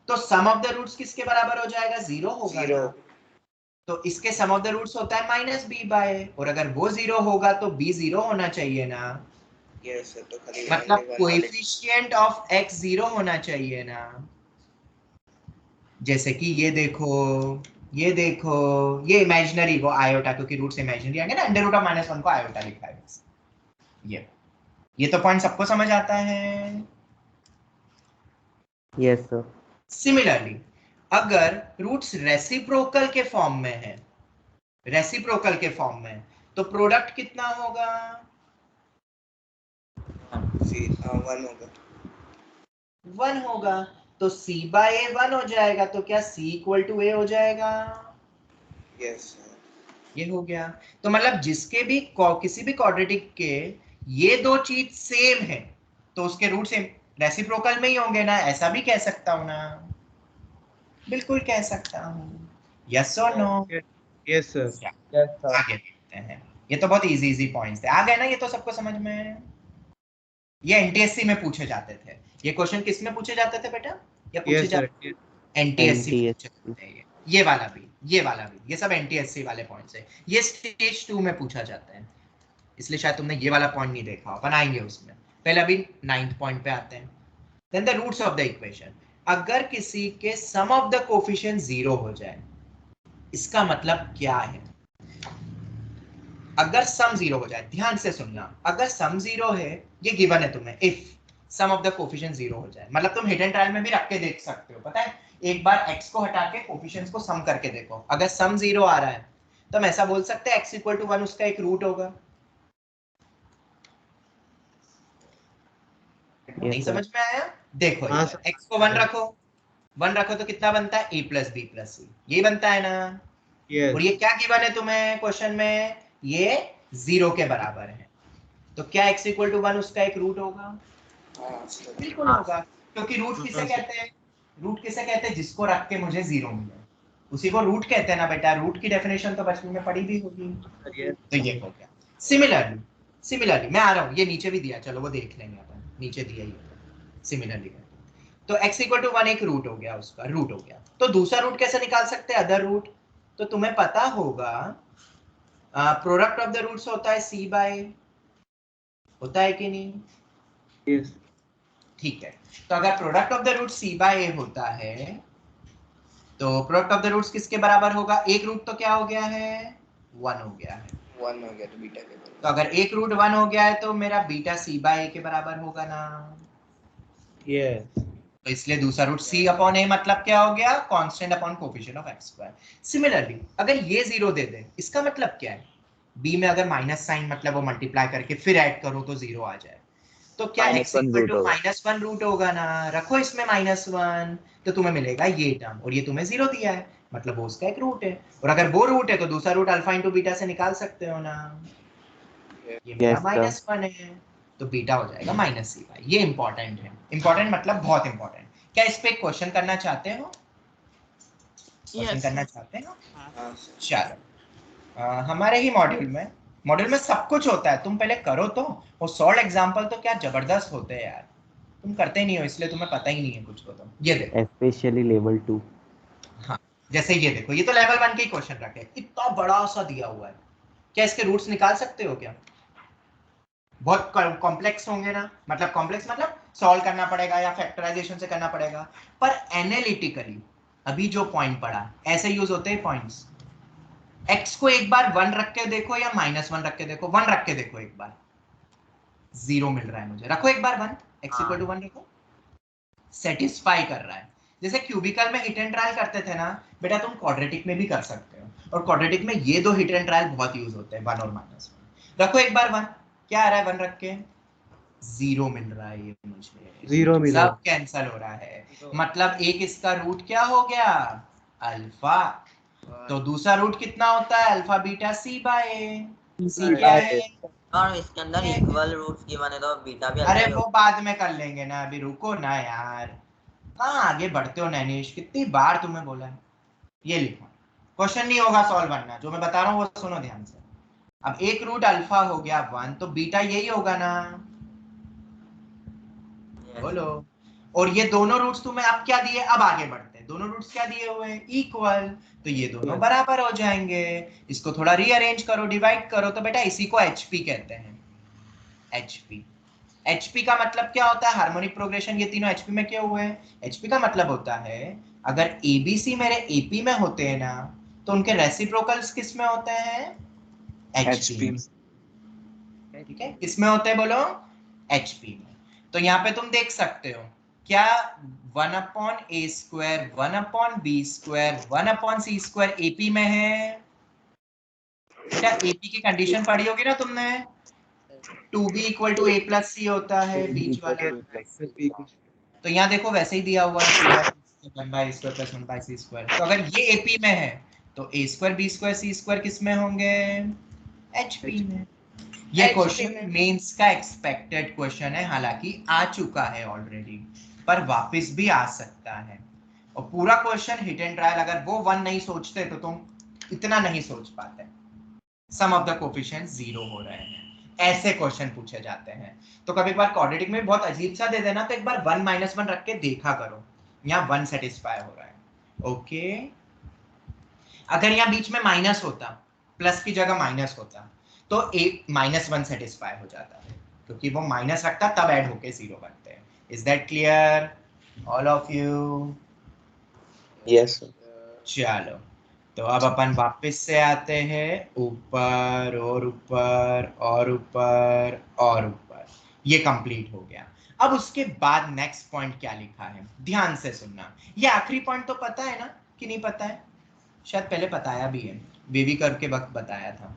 तो सम of the roots किसके बराबर हो जाएगा? 0 होगा। 0। तो इसके सम ऑफ द रूट्स होता है माइनस बी बाय, और अगर वो 0 होगा तो बी 0 होना चाहिए ना। Yes, तो खाली मतलब कोएफिशिएंट ऑफ x 0 होना चाहिए ना। जैसे कि ये देखो, ये इमेजिनरी, वो आयोटा, क्योंकि रूट्स इमेजिनरी आएंगे ना, अंडर रूट ऑफ -1 को आयोटा लिखा है बस। ये तो पॉइंट सबको समझ आता है। Yes sir. सिमिलरली अगर रूट्स रेसिप्रोकल के फॉर्म में है, तो प्रोडक्ट कितना होगा? 1 होगा। तो c बाय a 1 हो जाएगा, तो क्या c इक्वल टू a हो जाएगा? यस। ये हो गया। तो मतलब जिसके भी किसी भी क्वाड्रेटिक के ये दो चीज सेम है तो उसके रूट सेम रेसिप्रोकल में ही होंगे ना, ऐसा भी कह सकता हूं ना? बिल्कुल कह सकता हूं। यस और नो? Yes sir. आगे देखते हैं। ये तो बहुत इजी पॉइंट्स थे, आ गए ना? ये तो सबको समझ में। ये एनटीएससी में पूछे जाते थे। ये क्वेश्चन किस में पूछे जाते थे बेटा? ये पूछे जाते एनटीएससी। ये वाला भी, ये सब एनटीएससी वाले पॉइंट्स है। ये स्टेज 2 में पूछा जाता है, इसलिए शायद तुमने ये वाला पॉइंट नहीं देखा, अपन आएंगे उसमें। पहले अभी 9th पॉइंट पे आते हैं। Then the roots of the equation. अगर किसी के सम ऑफ द कोफिशिएंट 0 हो जाए, इसका मतलब क्या है? अगर सम 0 हो जाए, ध्यान से सुनना, अगर सम 0 है, ये गिवन है तुम्हें, if sum of the coefficient 0 हो जाए। मतलब तुम हिडन ट्रायल में भी रख के देख सकते हो, पता है, एक बार x को हटा के कोफिशिएंट्स को सम करके देखो, अगर सम 0 आ रहा है तो हम ऐसा बोल सकते हैं x इक्वल टू 1 उसका एक रूट होगा। नहीं समझ में आया? देखो हाँ, इधर x को 1 रखो तो कितना बनता है a प्लस बी प्लस सी, ये बनता है ना। और ये Yes. क्या गिवन है तुम्हें क्वेश्चन में, ये 0 के बराबर है, तो क्या x इक्वल टू 1 उसका एक रूट होगा? बिल्कुल होगा, क्योंकि रूट किसे हाँ, सर। कहते हैं? रूट किसे कहते हैं? जिसको रख के मुझे 0 मिले, उसी को रूट कहते हैं ना बेटा। रूट की डेफिनेशन तो बचपन में पढ़ी भी होगी। Yes. तो ये हो गया। सिमिलरली मैं आ रहा हूँ, ये नीचे भी दिया, चलो वो देख लेंगे अपन, नीचे दिया ही सिमिलरली। तो x इक्वल टू 1 एक रूट हो गया, उसका रूट हो गया। तो दूसरा रूट कैसे निकाल सकते हैं, अदर रूट? तो तुम्हें पता होगा प्रोडक्ट ऑफ द रूट्स होता है c बाय, होता है कि नहीं? Yes. ठीक है, तो अगर product of the root c by a होता है तो प्रोडक्ट ऑफ द रूट्स किसके बराबर होगा? एक रूट तो क्या हो गया है, 1 हो गया है। 1 हो गया तो बीटा के बराबर। तो अगर एक रूट 1 हो गया है तो मेरा बीटा c बाय a के बराबर होगा ना। Yes. तो इसलिए दूसरा रूट c अपॉन a मतलब क्या हो गया, constant upon coefficient of x square. Similarly अगर ये 0 दे दे, इसका मतलब क्या है, b में अगर माइनस साइन मतलब वो मल्टीप्लाई करके फिर ऐड करो तो 0 आ जाए, तो क्या x इक्वल टू -1 रूट होगा ना। रखो इसमें -1 तो तुम्हें मिलेगा ये टर्म, और ये तुम्हें 0 दिया है मतलब वो उसका एक रूट है। और अगर वो रूट है तो दूसरा रूट अल्फा इंटू बीटा से निकाल सकते हो ना, ये मेरा Yes, sir. -1 है तो बीटा हो जाएगा -c/। ये इंपॉर्टेंट है, इंपॉर्टेंट मतलब बहुत इंपॉर्टेंट। क्या इस पे क्वेश्चन करना चाहते हो? क्वेश्चन Yes, करना sir. चाहते हो? हाँ सर। चलो हमारे ही मॉड्यूल में सब कुछ होता है, तुम पहले करो तो। वो सॉल्व एग्जांपल तो क्या जबरदस्त होते हैं यार, तुम करते नहीं हो इसलिए तुम्हें पता ही नहीं है कुछ को। तो ये देखो, Especially level 2. हाँ जैसे ये देखो, ये तो लेवल 1 के ही क्वेश्चन रखे, इतना बड़ा सा दिया हुआ है, क्या इसके रूट्स निकाल सकते हो क्या? बहुत कॉम्प्लेक्स होंगे ना, मतलब कॉम्प्लेक्स मतलब सॉल्व करना पड़ेगा या फैक्टराइजेशन से करना पड़ेगा, पर एनालिटिकली अभी जो पॉइंट पढ़ा ऐसे यूज होते हैं पॉइंट्स। x को एक बार 1 रख के देखो या -1 रख के देखो, 1 रख के देखो, एक बार 0 मिल रहा है मुझे, रखो एक बार 1, x इक्वल टू 1 रखो, सेटिस्फाई कर रहा है। जैसे क्यूबिकल में हिट एंड ट्रायल करते थे ना बेटा, तुम क्वाड्रेटिक में भी कर सकते हो, और क्वाड्रेटिक में ये दो हिट एंड ट्रायल बहुत यूज होते हैं, 1 और -1। रखो एक बार 1, क्या आ रहा है 1 रख के, 0 मिल रहा है ये मुझे, 0 मिला। सब कैंसिल हो रहा है, मतलब एक इसका रूट क्या हो गया, अल्फा। तो दूसरा रूट कितना होता है, alpha beta c by a। c क्या है? और इसके अंदर इक्वल रूट्स गिवन है तो बीटा भी अरे अल्फा ही वो होगा। बाद में कर लेंगे ना, अभी रुको ना यार, हाँ आगे बढ़ते हो नैनिश, कितनी बार तुम्हें बोला है। ये लिखो, क्वेश्चन नहीं होगा सॉल्व करना, जो मैं बता रहा हूँ वो सुनो ध्यान से। अब एक रूट अल्फा हो गया 1, तो बीटा यही होगा ना, बोलो। और ये दोनों रूट्स तुम्हें अब क्या दिए, अब आगे बढ़ते हैं, दोनों रूट्स क्या दिए हुए हैं, इक्वल, तो ये दोनों बराबर हो जाएंगे। इसको थोड़ा रीअरेंज करो, डिवाइड करो, तो बेटा इसी को एचपी कहते हैं, एचपी। एचपी का मतलब क्या होता है, हार्मोनिक प्रोग्रेशन, ये तीनों एचपी में क्या हुए हैं। एचपी का मतलब होता है अगर एबीसी मेरे एपी में होते हैं ना, तो उनके रेसिप्रोकल्स किस में होते हैं, एचपी में। ठीक है, किस में होते हैं बोलो, एचपी में। तो यहाँ पे तुम देख सकते हो क्या 1/a², 1/b², 1/c² एपी में है। क्या एपी की कंडीशन पढ़ी होगी ना तुमने, 2b = a + c होता है बीच वाला। तो यहाँ देखो वैसे ही दिया हुआ है 1/a² + 1/c²। तो अगर ये एपी में है तो a² b² c² किस में होंगे, एचपी में। ये क्वेश्चन मेंस का एक्सपेक्टेड क्वेश्चन है, हालांकि आ चुका है ऑलरेडी, पर वापस भी आ सकता है। और पूरा क्वेश्चन हिट एंड ट्रायल, अगर वो 1 नहीं सोचते तो तुम इतना नहीं सोच पाते। सम ऑफ द कोफिशिएंट 0 हो रहे हैं, ऐसे क्वेश्चन पूछे जाते हैं। तो कभी बार क्वाड्रेटिक में बहुत अजीब सा दे देना, तो एक बार 1 - 1 रख के देखा करो, यहाँ 1 सेटिस्फाई हो रहा है। ओके, अगर यहाँ बीच में माइनस होता, प्लस की जगह माइनस होता, तो -1 सेटिस्फाई हो जाता है, क्योंकि वो माइनस रखता तब ऐड होके 0 बनते हैं। Is that clear all of you? Yes चलो, तो अब अपन वापस से आते हैं ऊपर और ऊपर और ऊपर और ऊपर। ये कंप्लीट हो गया। अब उसके बाद नेक्स्ट पॉइंट क्या लिखा है, ध्यान से सुनना। ये आखिरी पॉइंट तो पता है ना कि नहीं पता है? शायद पहले बताया भी है, बेबी कर्व के वक्त बताया था।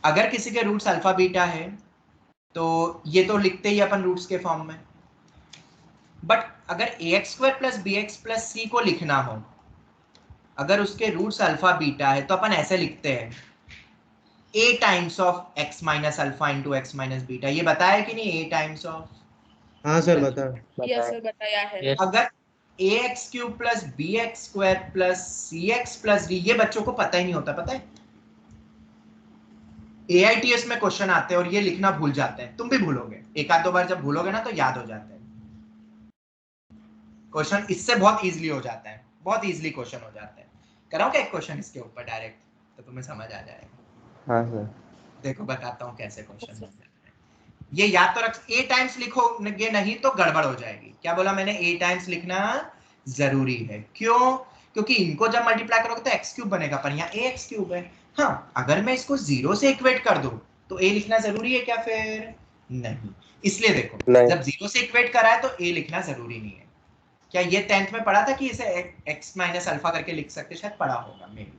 अगर किसी के रूट्स अल्फा बीटा है तो ये तो लिखते ही अपन रूट्स के फॉर्म में, बट अगर ax² plus bx plus c को लिखना हो, अगर उसके रूट्स अल्फा बीटा है तो अपन ऐसे लिखते हैं a times of x minus alpha into x minus beta. ये बताया कि नहीं? a टाइम्स ऑफ, हाँ सर बता। यस सर बताया है। Yes. अगर ax³ plus bx² plus cx plus d, ये बच्चों को पता ही नहीं होता, पता है? AITS में क्वेश्चन आते हैं और ये लिखना भूल जाते हैं, तुम भी भूलोगे, एक आध दो बार जब भूलोगे ना तो याद हो जाते हैं क्वेश्चन। इससे बहुत इजीली हो जाता है, बहुत इजीली क्वेश्चन हो जाता है। कराऊं क्या एक क्वेश्चन इसके ऊपर डायरेक्ट, तो तुम्हें समझ आ जाएगा। हाँ सर। देखो बताता हूँ कैसे क्वेश्चन हो जाता है। ये याद तो रख, a टाइम्स लिखोगे नहीं तो गड़बड़ हो जाएगी। क्या बोला मैंने? a टाइम्स लिखना जरूरी है। क्यों? क्योंकि इनको जब मल्टीप्लाई करोगे तो x³ बनेगा, पर यहाँ ax³ है। हाँ, अगर मैं इसको 0 से इक्वेट कर दूं तो a लिखना जरूरी है क्या फिर? नहीं। इसलिए देखो, जब 0 से इक्वेट करा है तो a लिखना जरूरी नहीं है। क्या ये 10th में पढ़ा था कि इसे x माइनस अल्फा करके लिख सकते? शायद पढ़ा होगा, मे बी।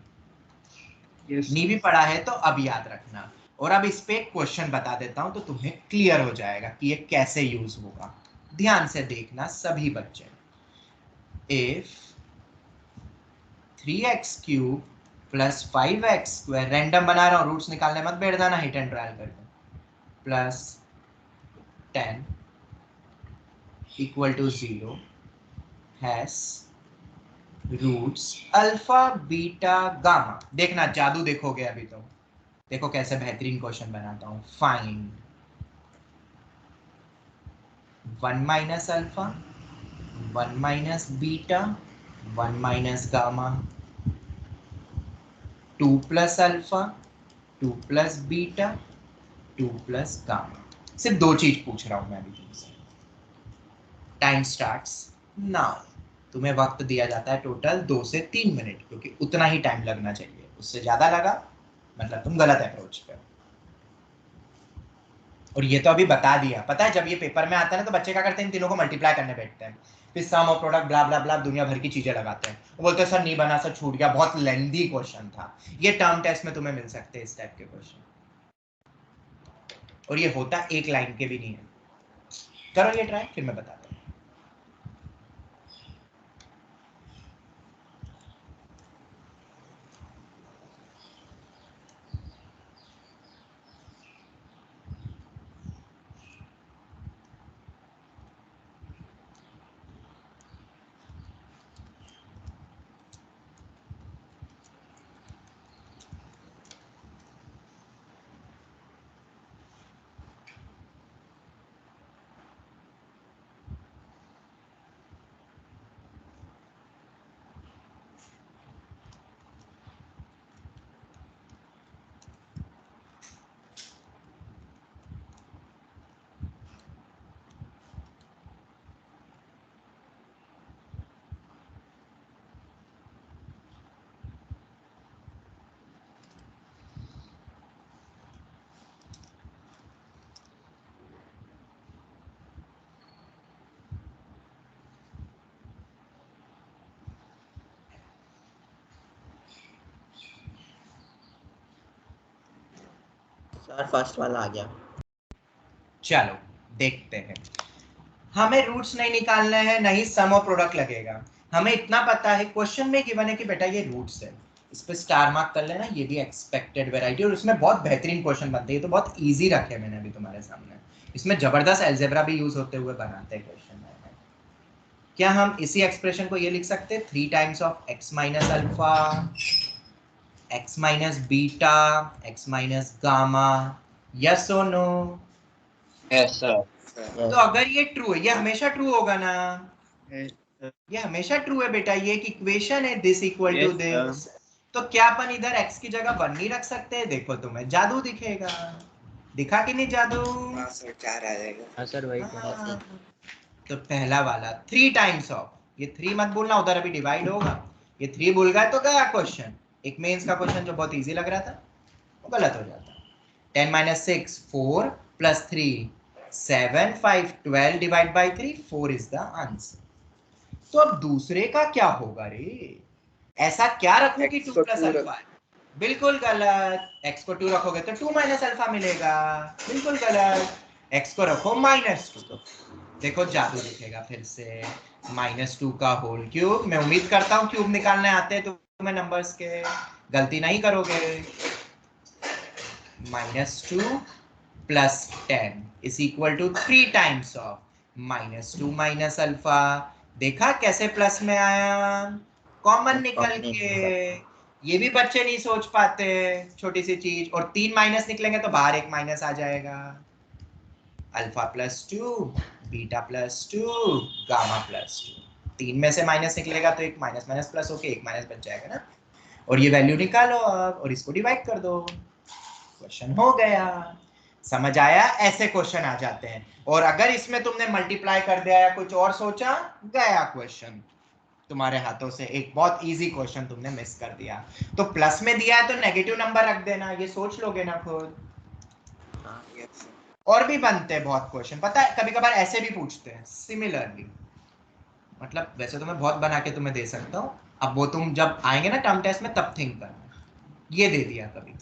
नहीं भी पढ़ा है तो अब याद रखना। और अब इस पे क्वेश्चन बता देता हूं तो तुम्हें क्लियर हो जाएगा कि ये कैसे यूज होगा। ध्यान से देखना सभी बच्चे। If 3x³ plus 5x², random बना रहा हूं, रूट्स निकालने मत बैठ जाना हिट एंड ट्रायल करके, plus 10 equal to 0 has roots alpha beta gamma. देखना जादू देखोगे अभी तो। देखो कैसे बेहतरीन क्वेश्चन बनाता हूं। Find 1 minus alpha, 1 minus beta, 1 minus gamma, 2 plus alpha, 2 plus beta, 2 plus gamma. सिर्फ दो चीज पूछ रहा हूं मैं अभी तुमसे। Time starts now. तुम्हें वक्त दिया जाता है टोटल 2 से 3 मिनट, क्योंकि उतना ही टाइम लगना चाहिए। उससे ज्यादा लगा मतलब तुम गलत अप्रोच पे हो। और ये तो अभी बता दिया। पता है जब ये पेपर में आता है ना तो बच्चे क्या करते हैं, इन तीनों को मल्टीप्लाई करने बैठते हैं, फिर सम और प्रोडक्ट ब्ला ब्ला ब्ला दुनिया भर की चीजें लगाते हैं। वो बोलते हैं सर नहीं बना, सर छूट गया, बहुत लेंथी क्वेश्चन था। ये टर्म टेस्ट में तुम्हें मिल सकते हैं इस टाइप के क्वेश्चन, और ये होता एक लाइन के भी नहीं है। करो ये ट्राई, फिर मैं बताता हूँ। सर फर्स्ट वाला आ गया। चलो देखते हैं। हमें रूट्स नहीं निकालने हैं, नहीं सम और प्रोडक्ट लगेगा। हमें इतना पता है क्वेश्चन में गिवन है कि बेटा ये रूट्स है, इस पे स्टार मार्क कर लेना। ये भी एक्सपेक्टेड वैरायटी, और इसमें बहुत बेहतरीन क्वेश्चन बनते हैं। ये तो बहुत इजी रखे मैंने अभी तुम्हारे सामने। इसमें जबरदस्त अलजेब्रा भी यूज होते हुए बनाते हैं क्वेश्चन। क्या हम इसी एक्सप्रेशन को ये लिख सकते हैं 3 times of x minus alpha, x minus beta, x minus gamma? Yes और नो? Yes sir. तो अगर ये ट्रू है, ये हमेशा ट्रू होगा ना? ये हमेशा ट्रू है बेटा, ये एक इक्वेशन है, दिस इक्वल टू दिस। तो क्या अपन इधर x की जगह 1 नहीं रख सकते? देखो तुम्हें जादू दिखेगा। दिखा कि नहीं जादू? हाँ सर वही कह रहा हाँ। तो पहला वाला 3 टाइम्स ऑफ, ये 3 मत बोलना, उधर अभी डिवाइड होगा। ये 3 भूल गए तो गया क्वेश्चन। एक मेंस का क्वेश्चन जो बहुत इजी लग रहा था वो गलत हो जाता। 10 - 6 4 + 3 7, 5, 12 divide by 3, 4 is the answer. तो अब दूसरे का क्या होगा रे? ऐसा क्या रखो कि 2 प्लस अल्फा? बिल्कुल गलत। x को 2 रखोगे तो 2 माइनस अल्फा मिलेगा। बिल्कुल गलत। x को रखो -2। देखो जादू दिखेगा फिर से। -2 का होल क्यूब। मैं उम्मीद करता हूँ क्यूब निकालने आते हैं तो तुम्हें नंबर्स के, गलती नहीं करोगे। -2 plus 10 is equal to 3 times of -2 minus alpha. देखा कैसे प्लस में आया? कॉमन निकल के। ये भी बच्चे नहीं सोच पाते, छोटी सी चीज। और 3 माइनस निकलेंगे तो बाहर एक माइनस आ जाएगा। Alpha +2, beta +2, gamma +2। 3 में से माइनस निकलेगा तो एक माइनस माइनस प्लस होके एक माइनस बच जाएगा ना। और ये वैल्यू निकालो अब और इसको डिवाइड कर दो। क्वेश्चन हो गया। समझ आया? ऐसे क्वेश्चन आ जाते हैं। और अगर इसमें तुमने मल्टीप्लाई कर दिया या कुछ और सोचा, गया क्वेश्चन तुम्हारे हाथों से। एक बहुत इजी क्वेश्चन तुमने मिस कर दिया। तो प्लस में दिया है तो नेगेटिव नंबर रख देना, ये सोच लोगे ना खुद। और भी बनते हैं बहुत क्वेश्चन, पता है कभी कभार ऐसे भी पूछते हैं सिमिलरली। मतलब वैसे तो मैं बहुत बना के तुम्हें दे सकता हूँ, अब वो तुम जब आएंगे ना टर्म टेस्ट में तब थिंक करना। ये दे दिया कभी,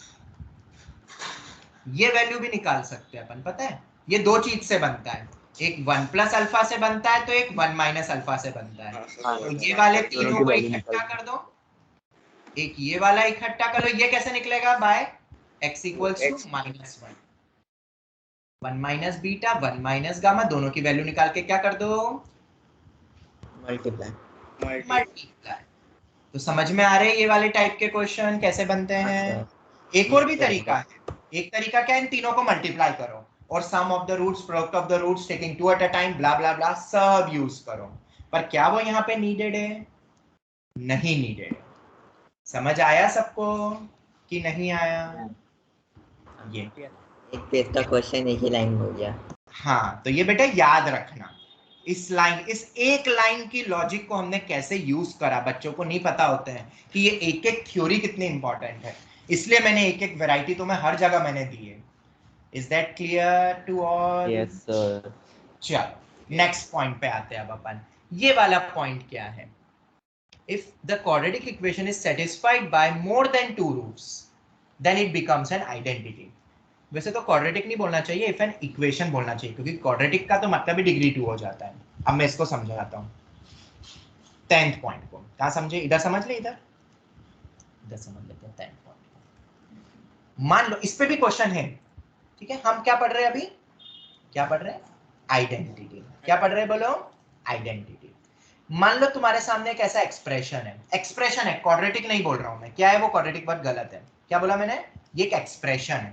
ये वैल्यू भी निकाल सकते हैं अपन, पता है ये दो चीज से बनता है। एक 1 प्लस अल्फा से बनता है तो एक 1 माइनस अल्फा से बनता है। तो ये वाले तीनों को इकट्ठा कर दो, एक ये वाला इकट्ठा कर लो। ये कैसे निकलेगा? By x equals to -1, 1 minus beta 1 minus gamma, दोनों की वैल्यू निकाल के क्या कर दो? मल्टीप्लाई। तो समझ में आ रहे हैं ये वाले टाइप के क्वेश्चन कैसे बनते हैं? एक और भी तरीका है। एक तरीका क्या है, इन तीनों को मल्टीप्लाई करो और sum of the roots, product of the roots, taking 2 at a time, blah blah blah, सब यूज करो। पर क्या वो यहाँ पे नीडेड है? नहीं नीडेड है। समझ आया सबको कि नहीं आया? ये एक पेज का क्वेश्चन एक ही लाइन हो गया। हाँ, तो ये बेटा याद रखना, इस लाइन, इस एक लाइन की लॉजिक को हमने कैसे यूज करा। बच्चों को नहीं पता होते हैं कि ये एक एक थ्योरी कितनी इंपॉर्टेंट है, इसलिए मैंने एक एक वैरायटी तुम्हें हर जगह मैंने दी है। Is that clear to all? Yes sir. चलो नेक्स्ट पॉइंट पे आते हैं अब अपन। ये वाला पॉइंट क्या है? If the quadratic equation is satisfied by more than 2 roots then it becomes an identity. वैसे तो क्वाड्रेटिक नहीं बोलना चाहिए, इफ एन इक्वेशन बोलना चाहिए, क्योंकि क्वाड्रेटिक का तो मतलब ही डिग्री 2 हो जाता है। अब मैं इसको समझाता हूँ 10th पॉइंट को। कहाँ समझे? इधर समझ ले, इधर समझ लेते हैं 10th पॉइंट। मान लो इस पे भी क्वेश्चन है, ठीक है। हम क्या पढ़ रहे हैं अभी? क्या पढ़ रहे हैं? आइडेंटिटी। क्या पढ़ रहे हैं बोलो? आइडेंटिटी। मान लो तुम्हारे सामने एक ऐसा एक्सप्रेशन है, एक्सप्रेशन है, क्वाड्रेटिक नहीं बोल रहा हूं मैं। क्या है वो? क्वाड्रेटिक वर्ड गलत है। क्या बोला मैंने? ये एक एक्सप्रेशन है।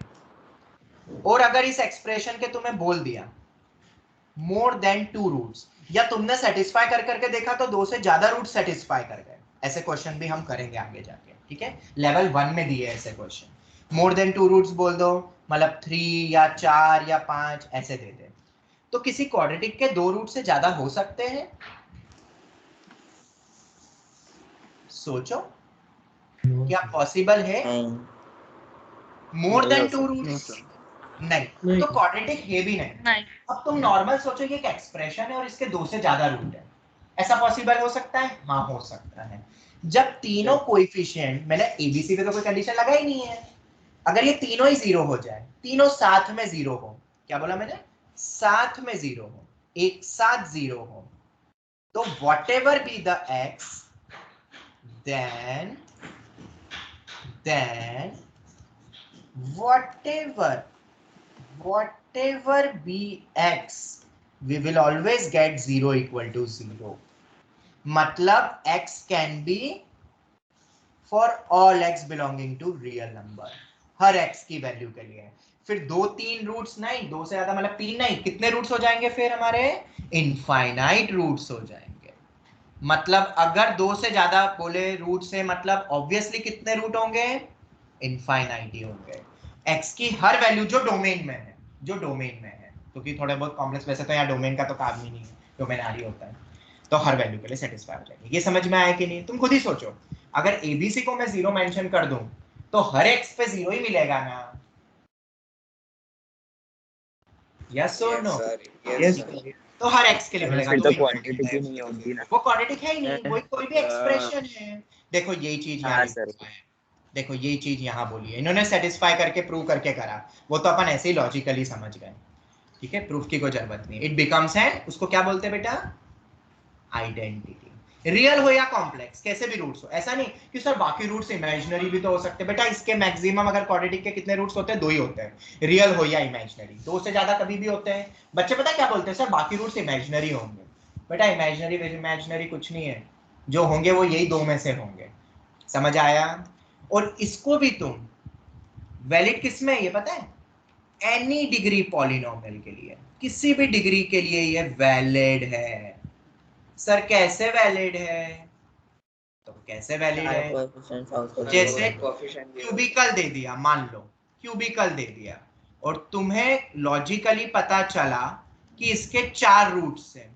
और अगर इस एक्सप्रेशन के तुम्हें बोल दिया मोर देन 2 रूट्स, या तुमने सेटिस्फाई कर करके देखा तो 2 से ज्यादा रूट सेटिस्फाई कर गए, ऐसे क्वेश्चन भी हम करेंगे आगे जाके, ठीक है। लेवल 1 में दिए ऐसे क्वेश्चन। मोर देन 2 रूट्स बोल दो, मतलब 3 या 4 या 5 ऐसे दे दे। तो किसी क्वाड्रेटिक के 2 रूट से ज्यादा हो सकते हैं? सोचो, क्या पॉसिबल है मोर देन 2 रूट्स? नहीं। तो क्वाड्रेटिक है भी नहीं। अब तुम नॉर्मल सोचो, ये एक एक्सप्रेशन है और इसके 2 से ज्यादा रूट है, ऐसा पॉसिबल हो सकता है? हाँ हो सकता है। जब तीनों कोएफिशिएंट, मैंने एबीसी पे तो कोई कंडीशन लगा ही नहीं है, अगर ये तीनों ही 0 हो जाए, तीनों साथ में 0 हो, क्या बोला मैंने? साथ में 0 हो, एक साथ 0 हो, तो whatever be the x, then whatever be x, we will always get 0 equal to 0. मतलब x can be for all x belonging to real number, her x की वैल्यू के लिए। फिर 2-3 रूट्स नहीं, 2 से ज्यादा मतलब 3 नहीं, कितने रूट्स हो जाएंगे फिर हमारे? इनफाइनाइट रूट्स हो जाएंगे। मतलब अगर 2 से ज्यादा बोले रूट से, मतलब ऑब्वियसली कितने रूट होंगे? इनफाइनाइट ही होंगे। x की हर वैल्यू जो डोमेन में है, क्योंकि थोड़े बहुत कॉम्प्लेक्स, वैसे तो यहाँ डोमेन का तो काम ही नहीं है, डोमेन आ रही होता है, तो हर वैल्यू के लिए सेटिस्फाई हो जाएगी। ये समझ में आया कि नहीं? तुम खुद ही सोचो, अगर एबीसी को मैं 0 मेंशन कर दूं तो हर x पे 0 ही मिलेगा ना। यस और नो? यस तो हर x के लिए मिलेगा। फिर तो तो क्वांटिटी की नहीं होगी ना। वो क्वाड्रेटिक है ही नहीं, वो कोई भी एक्सप्रेशन है। देखो यही चीज यहाँ हाँ लिखा सर। हुआ है, देखो यही चीज यहाँ बोली है इन्होंने, सेटिस्फाई करके प्रूव करके करा, वो तो अपन ऐसे ही लॉजिकली समझ गए। ठीक है, प्रूफ की कोई जरूरत नहीं। इट बिकम्स एन, उसको क्या बोलते हैं बेटा? आइडेंटिटी। रियल हो या कॉम्प्लेक्स, कैसे भी रूट्स हो, ऐसा नहीं कि सर बाकी रूट्स इमेजिनरी भी तो हो सकते हैं। बेटा इसके मैक्सिमम अगर क्वाड्रेटिक के कितने रूट्स होते हैं? 2 ही होते हैं, रियल हो या इमेजिनरी। 2 से ज्यादा कभी भी होते हैं। बच्चे पता क्या बोलते हैं? सर बाकी रूट्स इमेजिनरी होंगे। बेटा इमेजिनरी इमेजिनरी कुछ नहीं है, जो होंगे वो यही 2 में से होंगे। समझ आया? और इसको भी तुम वैलिड किस में है ये पता है? एनी डिग्री पॉलिनोमियल के लिए, किसी भी डिग्री के लिए ये वैलिड है। सर कैसे वैलिड है? तो कैसे वैलिड है? जैसे क्यूबिकल दे दिया, मान लो क्यूबिकल दे दिया, और तुम्हें लॉजिकली पता चला कि इसके 4 रूट्स हैं,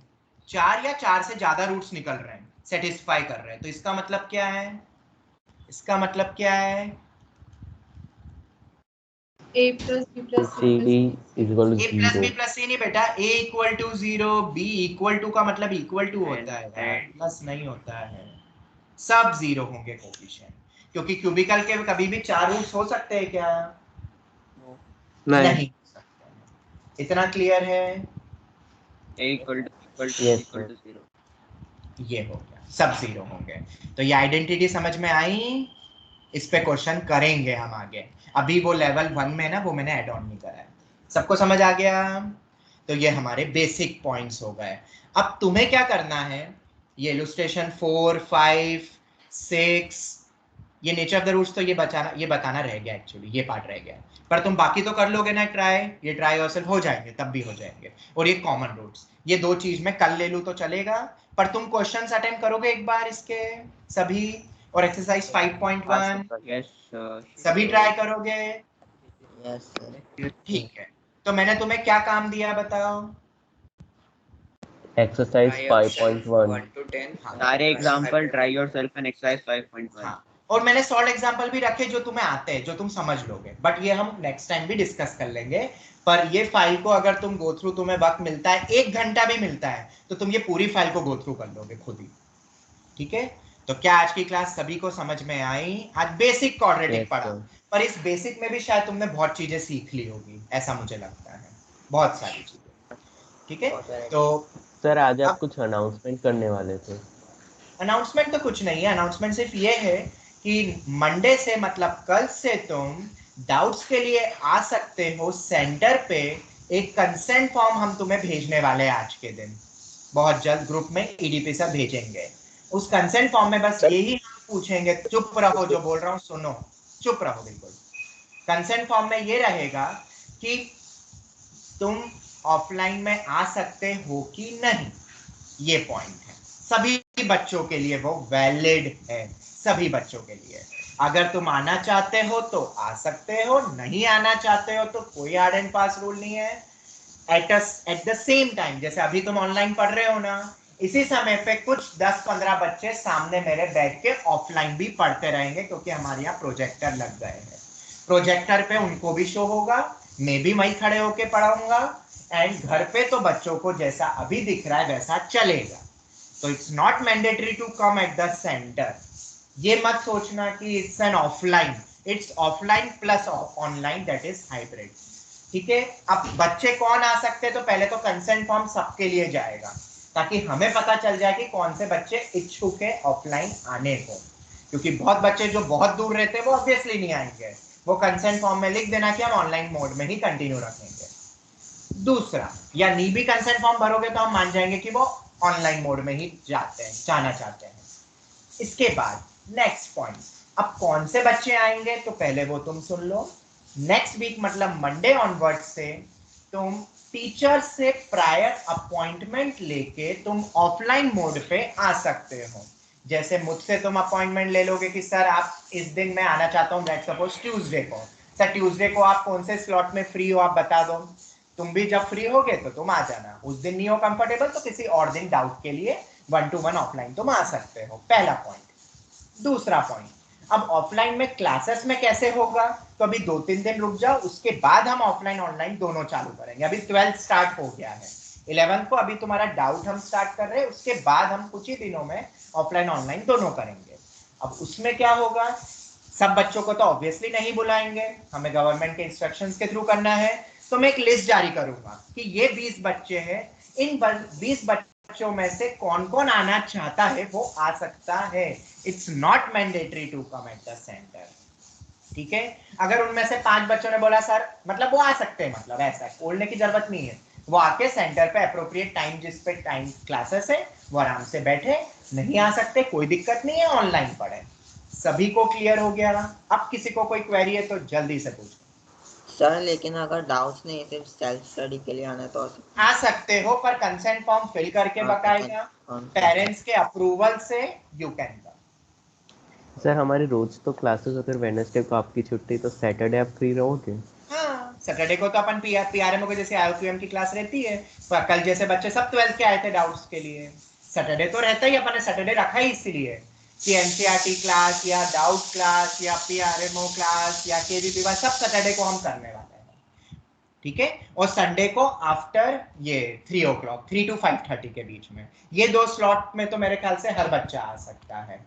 4 या 4 से ज्यादा रूट्स निकल रहे हैं, सेटिस्फाई कर रहे हैं। तो इसका मतलब क्या है? इसका मतलब क्या है? A plus B plus C C plus D D. Is equal a to plus B 0। Plus C नहीं बेटा, a equal to 0, b equal to का मतलब इक्वल टू होता है यार, प्लस नहीं होता है। सब 0 होंगे कोफिशिएंट, क्योंकि क्यूबिकल के कभी भी 4 रूट्स हो सकते हैं क्या? नहीं हो सकते हैं। इतना क्लियर है? Yes sir. ये हो गया, सब 0 होंगे। तो ये आइडेंटिटी समझ में आई? इस पे क्वेश्चन करेंगे हम आगे। अभी वो लेवल 1 में ना, वो मैंने ऐड ऑन नहीं करा है। सबको समझ आ गया? तो ये हमारे बेसिक पॉइंट्स हो गए। अब तुम्हें क्या करना है, ये इलस्ट्रेशन 4, 5, 6, ये नेचर ऑफ द रूट्स तो ये बताना रह गया एक्चुअली, ये पार्ट रह गया। पर तुम बाकी तो कर लोगे ना ट्राई, ये ट्राई योरसेल्फ हो जाएंगे, तब भी हो जाएंगे। और ये कॉमन रूट्स, ये 2 चीज में कल ले लूं तो चलेगा, पर तुम क्वेश्चंस अटेम्प्ट करोगे एक बार इसके सभी, और एक्सरसाइज 5.1 सभी ट्राई करोगे? Yes sir. ठीक है, तो मैंने तुम्हें क्या काम दिया बताओ? एक्सरसाइज 5.1। सारे example try yourself and exercise 5.1। हाँ, और मैंने सॉल्व एग्जांपल भी रखे जो तुम्हें आते हैं, जो तुम समझ लोगे, बट ये हम नेक्स्ट टाइम भी डिस्कस कर लेंगे। पर ये फाइल को अगर तुम गो थ्रू, तुम्हें वक्त मिलता है 1 घंटा भी मिलता है, तो तुम ये पूरी फाइल को गो थ्रू कर लोगे खुद ही। ठीक है, तो क्या आज की क्लास सभी को समझ में आई? आज बेसिक क्वाड्रेटिक पढ़ा, पर इस बेसिक में भी शायद तुमने बहुत चीजें सीख ली होगी, ऐसा मुझे लगता है, बहुत सारी चीजें। ठीक है, तो सर आज आप कुछ अनाउंसमेंट करने वाले थे। अनाउंसमेंट तो कुछ नहीं है, अनाउंसमेंट सिर्फ ये है कि मंडे से, मतलब कल से, तुम डाउट्स के लिए आ सकते हो सेंटर पे। एक कंसेंट फॉर्म हम तुम्हें भेजने वाले हैं आज के दिन, बहुत जल्द ग्रुप में ईडीपी से भेजेंगे। उस कंसेंट फॉर्म में बस यही हम पूछेंगे, चुप रहो, जो बोल रहा हूँ सुनो, चुप रहो बिल्कुल। कंसेंट फॉर्म में ये रहेगा कि तुम ऑफलाइन में आ सकते हो कि नहीं, ये पॉइंट है। सभी बच्चों के लिए वो वैलिड है, सभी बच्चों के लिए। अगर तुम आना चाहते हो तो आ सकते हो, नहीं आना चाहते हो तो कोई हार्ड एंड फास्ट रूल नहीं है। एट द सेम टाइम, जैसे अभी तुम ऑनलाइन पढ़ रहे हो ना, इसी समय पे कुछ 10-15 बच्चे सामने मेरे बैठ के ऑफलाइन भी पढ़ते रहेंगे, क्योंकि हमारे यहाँ प्रोजेक्टर लग गए हैं। प्रोजेक्टर पे उनको भी शो होगा, मैं भी वहीं खड़े होके पढ़ाऊंगा, एंड घर पे तो बच्चों को जैसा अभी दिख रहा है वैसा चलेगा। तो it's not mandatory to come at the centre. ये मत सोचना कि it's an offline, it's offline plus online, that is hybrid. ठीक है, अब बच्चे कौन आ सकते हैं, तो पहले तो कंसेंट फॉर्म सबके लिए जाएगा, ताकि हमें पता चल जाए कि कौन से बच्चे इच्छुक है ऑफलाइन आने को, क्योंकि बहुत बच्चे जो बहुत दूर रहते हैं वो ऑब्वियसली नहीं आएंगे। वो कंसेंट फॉर्म में लिख देना कि हम ऑनलाइन मोड में ही कंटिन्यू रखेंगे। दूसरा, या नहीं भी कंसेंट फॉर्म भरोगे तो हम मान जाएंगे कि वो ऑनलाइन मोड में ही जाना चाहते हैं। इसके बाद नेक्स्ट पॉइंट, अब कौन से बच्चे आएंगे तो पहले वो तुम सुन लो। नेक्स्ट वीक मतलब मंडे ऑनवर्ड से तुम टीचर से प्रायर अपॉइंटमेंट लेके तुम ऑफलाइन मोड पे आ सकते हो। जैसे मुझसे तुम अपॉइंटमेंट ले लोगे कि सर आप इस दिन मैं आना चाहता हूँ, लेट्स सपोज ट्यूसडे को। सर ट्यूसडे को आप कौन से स्लॉट में फ्री हो आप बता दो, तुम भी जब फ्री होगे तो तुम आ जाना। उस दिन नहीं हो कंफर्टेबल तो किसी और दिन डाउट के लिए 1-to-1 ऑफलाइन तुम आ सकते हो, पहला पॉइंट। दूसरा पॉइंट, अब ऑफलाइन में क्लासेस में कैसे होगा, तो अभी 2-3 दिन रुक जाओ, उसके बाद हम ऑफलाइन ऑनलाइन दोनों चालू करेंगे। अभी 12th स्टार्ट हो गया है, 11th को अभी तुम्हारा डाउट हम स्टार्ट कर रहे हैं, उसके बाद हम कुछ ही दिनों में ऑफलाइन ऑनलाइन दोनों करेंगे। अब उसमें क्या होगा, सब बच्चों को तो ऑब्वियसली नहीं बुलाएंगे, हमें गवर्नमेंट के इंस्ट्रक्शंस के थ्रू करना है। तो मैं एक लिस्ट जारी करूंगा कि ये 20 बच्चे हैं, इन 20 बच्चों में से कौन कौन आना चाहता है वो आ सकता है। It's not mandatory to come at the centre, ठीक है। अगर उनमें से 5 बच्चों ने बोला सर मतलब वो आ सकते हैं, मतलब ऐसा बोलने की जरूरत नहीं है, वो आके सेंटर पे अप्रोप्रिएट टाइम जिस पे टाइम क्लासेस है वो आराम से बैठे, नहीं आ सकते कोई दिक्कत नहीं है, ऑनलाइन पढ़े। सभी को क्लियर हो गया। अब किसी को कोई क्वेरी है तो जल्दी से पूछो। सर लेकिन अगर डाउट्स नहीं सिर्फ सेल्फ स्टडी के लिए आना तो आ सकते हो, पर कंसेंट फॉर्म फिल करके बकायदा पेरेंट्स के अप्रूवल से यू कैन कम। सर हमारी रोज तो क्लासेस, अगर वेडनेसडे को आपकी छुट्टी तो सैटरडे आप फ्री रहोगे? हाँ, सैटरडे को तो अपन पीआरएमओ को जैसे आईक्यूएम की क्लास रहती है, पर कल जैसे बच्चे सब 12th के आए थे डाउट्स के लिए, सैटरडे तो रहता ही, अपन ने सैटरडे रखा ही इसलिए कि एनसीईआरटी क्लास या डाउट क्लास या पीआरएमओ क्लास या केवीपीवाई सब सैटरडे को हम करने वाले हैं, ठीक है। और संडे को आफ्टर ये 3 o'clock 3 to 5:30 के बीच में, ये 2 स्लॉट में तो मेरे ख्याल से हर बच्चा आ सकता है।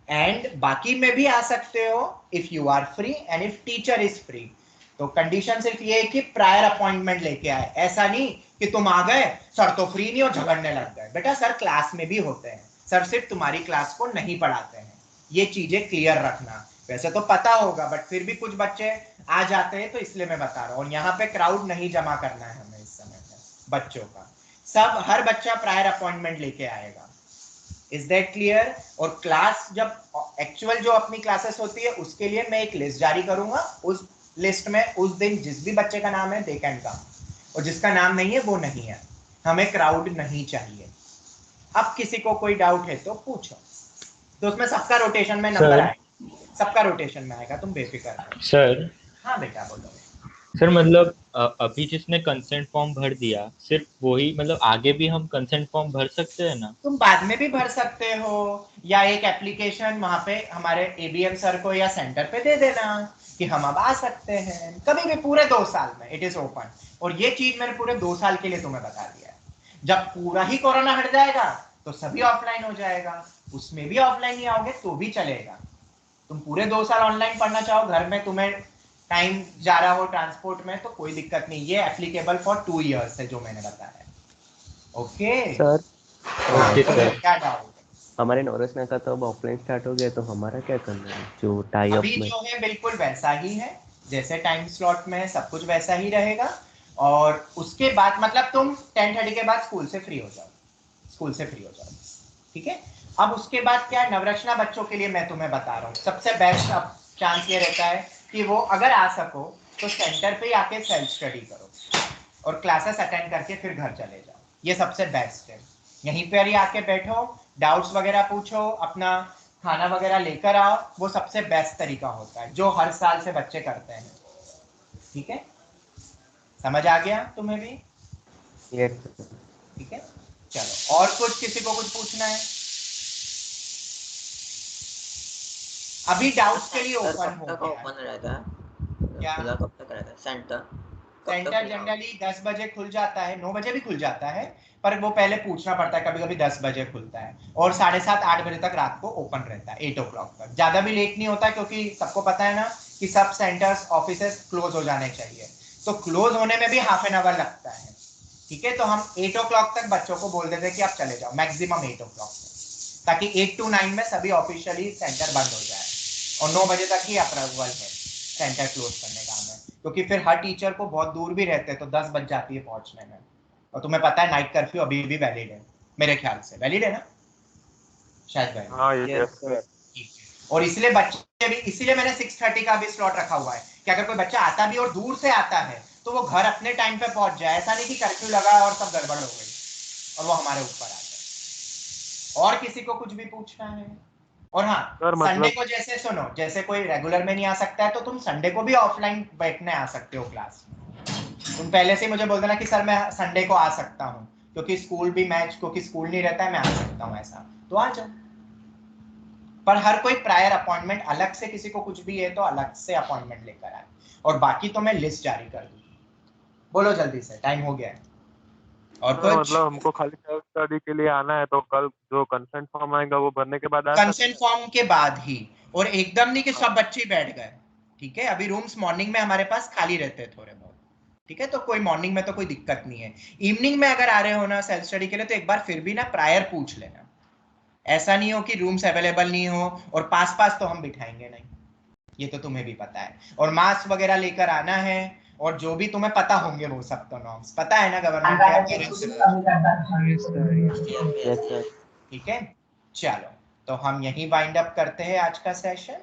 एंड बाकी में भी आ सकते हो if you are free and if teacher is free. तो कंडीशन सिर्फ ये है कि प्रायर अपॉइंटमेंट लेके आए, ऐसा नहीं कि तुम आ गए सर तो फ्री नहीं और झगड़ने लग गए। बेटा सर क्लास में भी होते हैं, सर सिर्फ तुम्हारी क्लास को नहीं पढ़ाते हैं, ये चीजें क्लियर रखना। वैसे तो पता होगा बट फिर भी कुछ बच्चे आ जाते हैं तो इसलिए मैं बता रहा हूँ। और यहाँ पे क्राउड नहीं जमा करना है हमें इस समय पे बच्चों का, सब हर बच्चा प्रायर अपॉइंटमेंट लेके आएगा। Is that clear? और क्लास जब एक्चुअल जो अपनी क्लासेस होती है उसके लिए मैं एक लिस्ट जारी करूंगा, उस लिस्ट में उस दिन जिस भी बच्चे का नाम है दे कैन कम, और जिसका नाम नहीं है वो नहीं है। हमें क्राउड नहीं चाहिए। अब किसी को कोई डाउट है तो पूछो। तो उसमें सबका रोटेशन में नंबर आएगा, सबका रोटेशन में आएगा, तुम बेफिक्र रहो। सर हाँ बेटा बोलो। सर मतलब अभी जिसने कंसेंट फॉर्म भर दिया सिर्फ वही, मतलब आगे भी हम कंसेंट फॉर्म भर सकते हैं ना? तुम बाद में भी भर सकते हो, या एक एप्लीकेशन वहां पे हमारे एबीएम सर को या सेंटर पे दे देना कि हम अब आ सकते हैं कभी भी, पूरे 2 साल में इट इज ओपन। और ये चीज मैंने पूरे 2 साल के लिए तुम्हें बता दिया है। जब पूरा ही कोरोना हट जाएगा तो सभी ऑफलाइन हो जाएगा, उसमें भी ऑफलाइन ही आओगे तो भी चलेगा। तुम पूरे 2 साल ऑनलाइन पढ़ना चाहो घर में, तुम्हें टाइम जा रहा हो ट्रांसपोर्ट में तो कोई दिक्कत नहीं, ये एप्लीकेबल फॉर 2 years है जो मैंने बताया। ओके सर क्या डाउट? हमारे नॉरेस ने कहा था अब ऑफलाइन स्टार्ट हो गया तो हमारा क्या करना है जो टाई अप अभी में? जो है बिल्कुल वैसा ही है जैसे टाइम स्लॉट में, सब कुछ वैसा ही रहेगा। और उसके बाद मतलब तुम 10:30 के बाद स्कूल से फ्री हो जाओ, स्कूल से फ्री हो जाओ, ठीक है। अब उसके बाद क्या है, नवरचना बच्चों के लिए मैं तुम्हें बता रहा हूँ सबसे बेस्ट अब चांस ये रहता है कि वो अगर आ सको तो सेंटर पे आके सेल्फ स्टडी करो और क्लासेस अटेंड करके फिर घर चले जाओ, ये सबसे बेस्ट है। यहीं पर ही आके बैठो, डाउट्स वगैरह पूछो, अपना खाना वगैरह लेकर आओ, वो सबसे बेस्ट तरीका होता है जो हर साल से बच्चे करते हैं, ठीक है। समझ आ गया तुम्हें भी? यस। ठीक है चलो, और कुछ किसी को कुछ पूछना है? अभी डाउट्स के लिए ओपन हो गया। ओपन रहता है क्या? कब तक रहता है सेंटर? सेंटर जनरली 10 बजे खुल जाता है, 9 बजे भी खुल जाता है, पर वो पहले पूछना पड़ता है, कभी कभी 10 बजे खुलता है और 7:30-8 बजे तक रात को ओपन रहता है, 8 o'clock तक। ज्यादा भी लेट नहीं होता क्योंकि सबको पता है ना कि सब सेंटर्स ऑफिसेस क्लोज हो जाने चाहिए, तो क्लोज होने में भी हाफ एन आवर लगता है, ठीक है। तो हम 8 o'clock तक बच्चों को बोल देते हैं कि आप चले जाओ, मैक्सिमम 8 o'clock तक, ताकि 8 to 9 में सभी ऑफिशियली सेंटर बंद हो जाए और 9 बजे तक ही अप्रूवल है सेंटर क्लोज करने का हमें, क्योंकि फिर हर टीचर को बहुत दूर भी रहते हैं तो 10 बज जाती है पहुंचने में। और तुम्हें पता है नाइट कर्फ्यू अभी भी वैलिड है, मेरे ख्याल से वैलिड है ना, शायद वैलिड। हाँ यस सर। और इसलिए बच्चे भी, इसीलिए मैंने 6:30 का भी स्लॉट रखा हुआ है कि अगर कोई बच्चा आता भी और दूर से आता है तो वो घर अपने टाइम पे पहुंच जाए, ऐसा नहीं कि कर्फ्यू लगा और सब गड़बड़ हो गई और वो हमारे ऊपर आ जाए। और किसी को कुछ भी पूछना है? और हाँ संडे को जैसे सुनो, जैसे कोई रेगुलर में नहीं आ सकता है तो तुम संडे को भी ऑफलाइन बैठने आ सकते हो क्लास में। तुम पहले से मुझे बोल देना कि सर मैं संडे को आ सकता हूँ क्योंकि स्कूल भी मैच, क्योंकि स्कूल नहीं रहता है मैं आ सकता हूँ, ऐसा तो आ जाओ, पर हर कोई प्रायर अपॉइंटमेंट अलग से, किसी को कुछ भी है तो अलग से अपॉइंटमेंट लेकर आए, और बाकी तो मैं लिस्ट जारी कर दूँ। बोलो जल्दी से, टाइम हो गया है। और कुछ? मतलब हमको खाली सेल्फ स्टडी के लिए आना है, तो कल जो कंसेंट फॉर्म आएगा वो भरने के बाद आ कंसेंट फॉर्म के बाद ही, और एकदम नहीं कि सब बच्चे ही बैठ गए, ठीक है? अभी रूम्स मॉर्निंग में हमारे पास खाली रहते हैं थोड़े बहुत, ठीक है? तो कोई मॉर्निंग में तो कोई दिक्कत नहीं है। इवनिंग में अगर आ रहे हो ना सेल्फ स्टडी के लिए, तो एक बार फिर भी ना प्रायर पूछ लेना। ऐसा नहीं हो कि रूम्स अवेलेबल नहीं हो, और पास तो हम बिठाएंगे नहीं, ये तो तुम्हें भी पता है। और मास्क वगैरह लेकर आना है, और जो भी तुम्हें पता होंगे वो सब तो नॉर्म्स पता है ना गवर्नमेंट के। ठीक है, चलो तो हम यहीं वाइंड अप करते हैं आज का सेशन।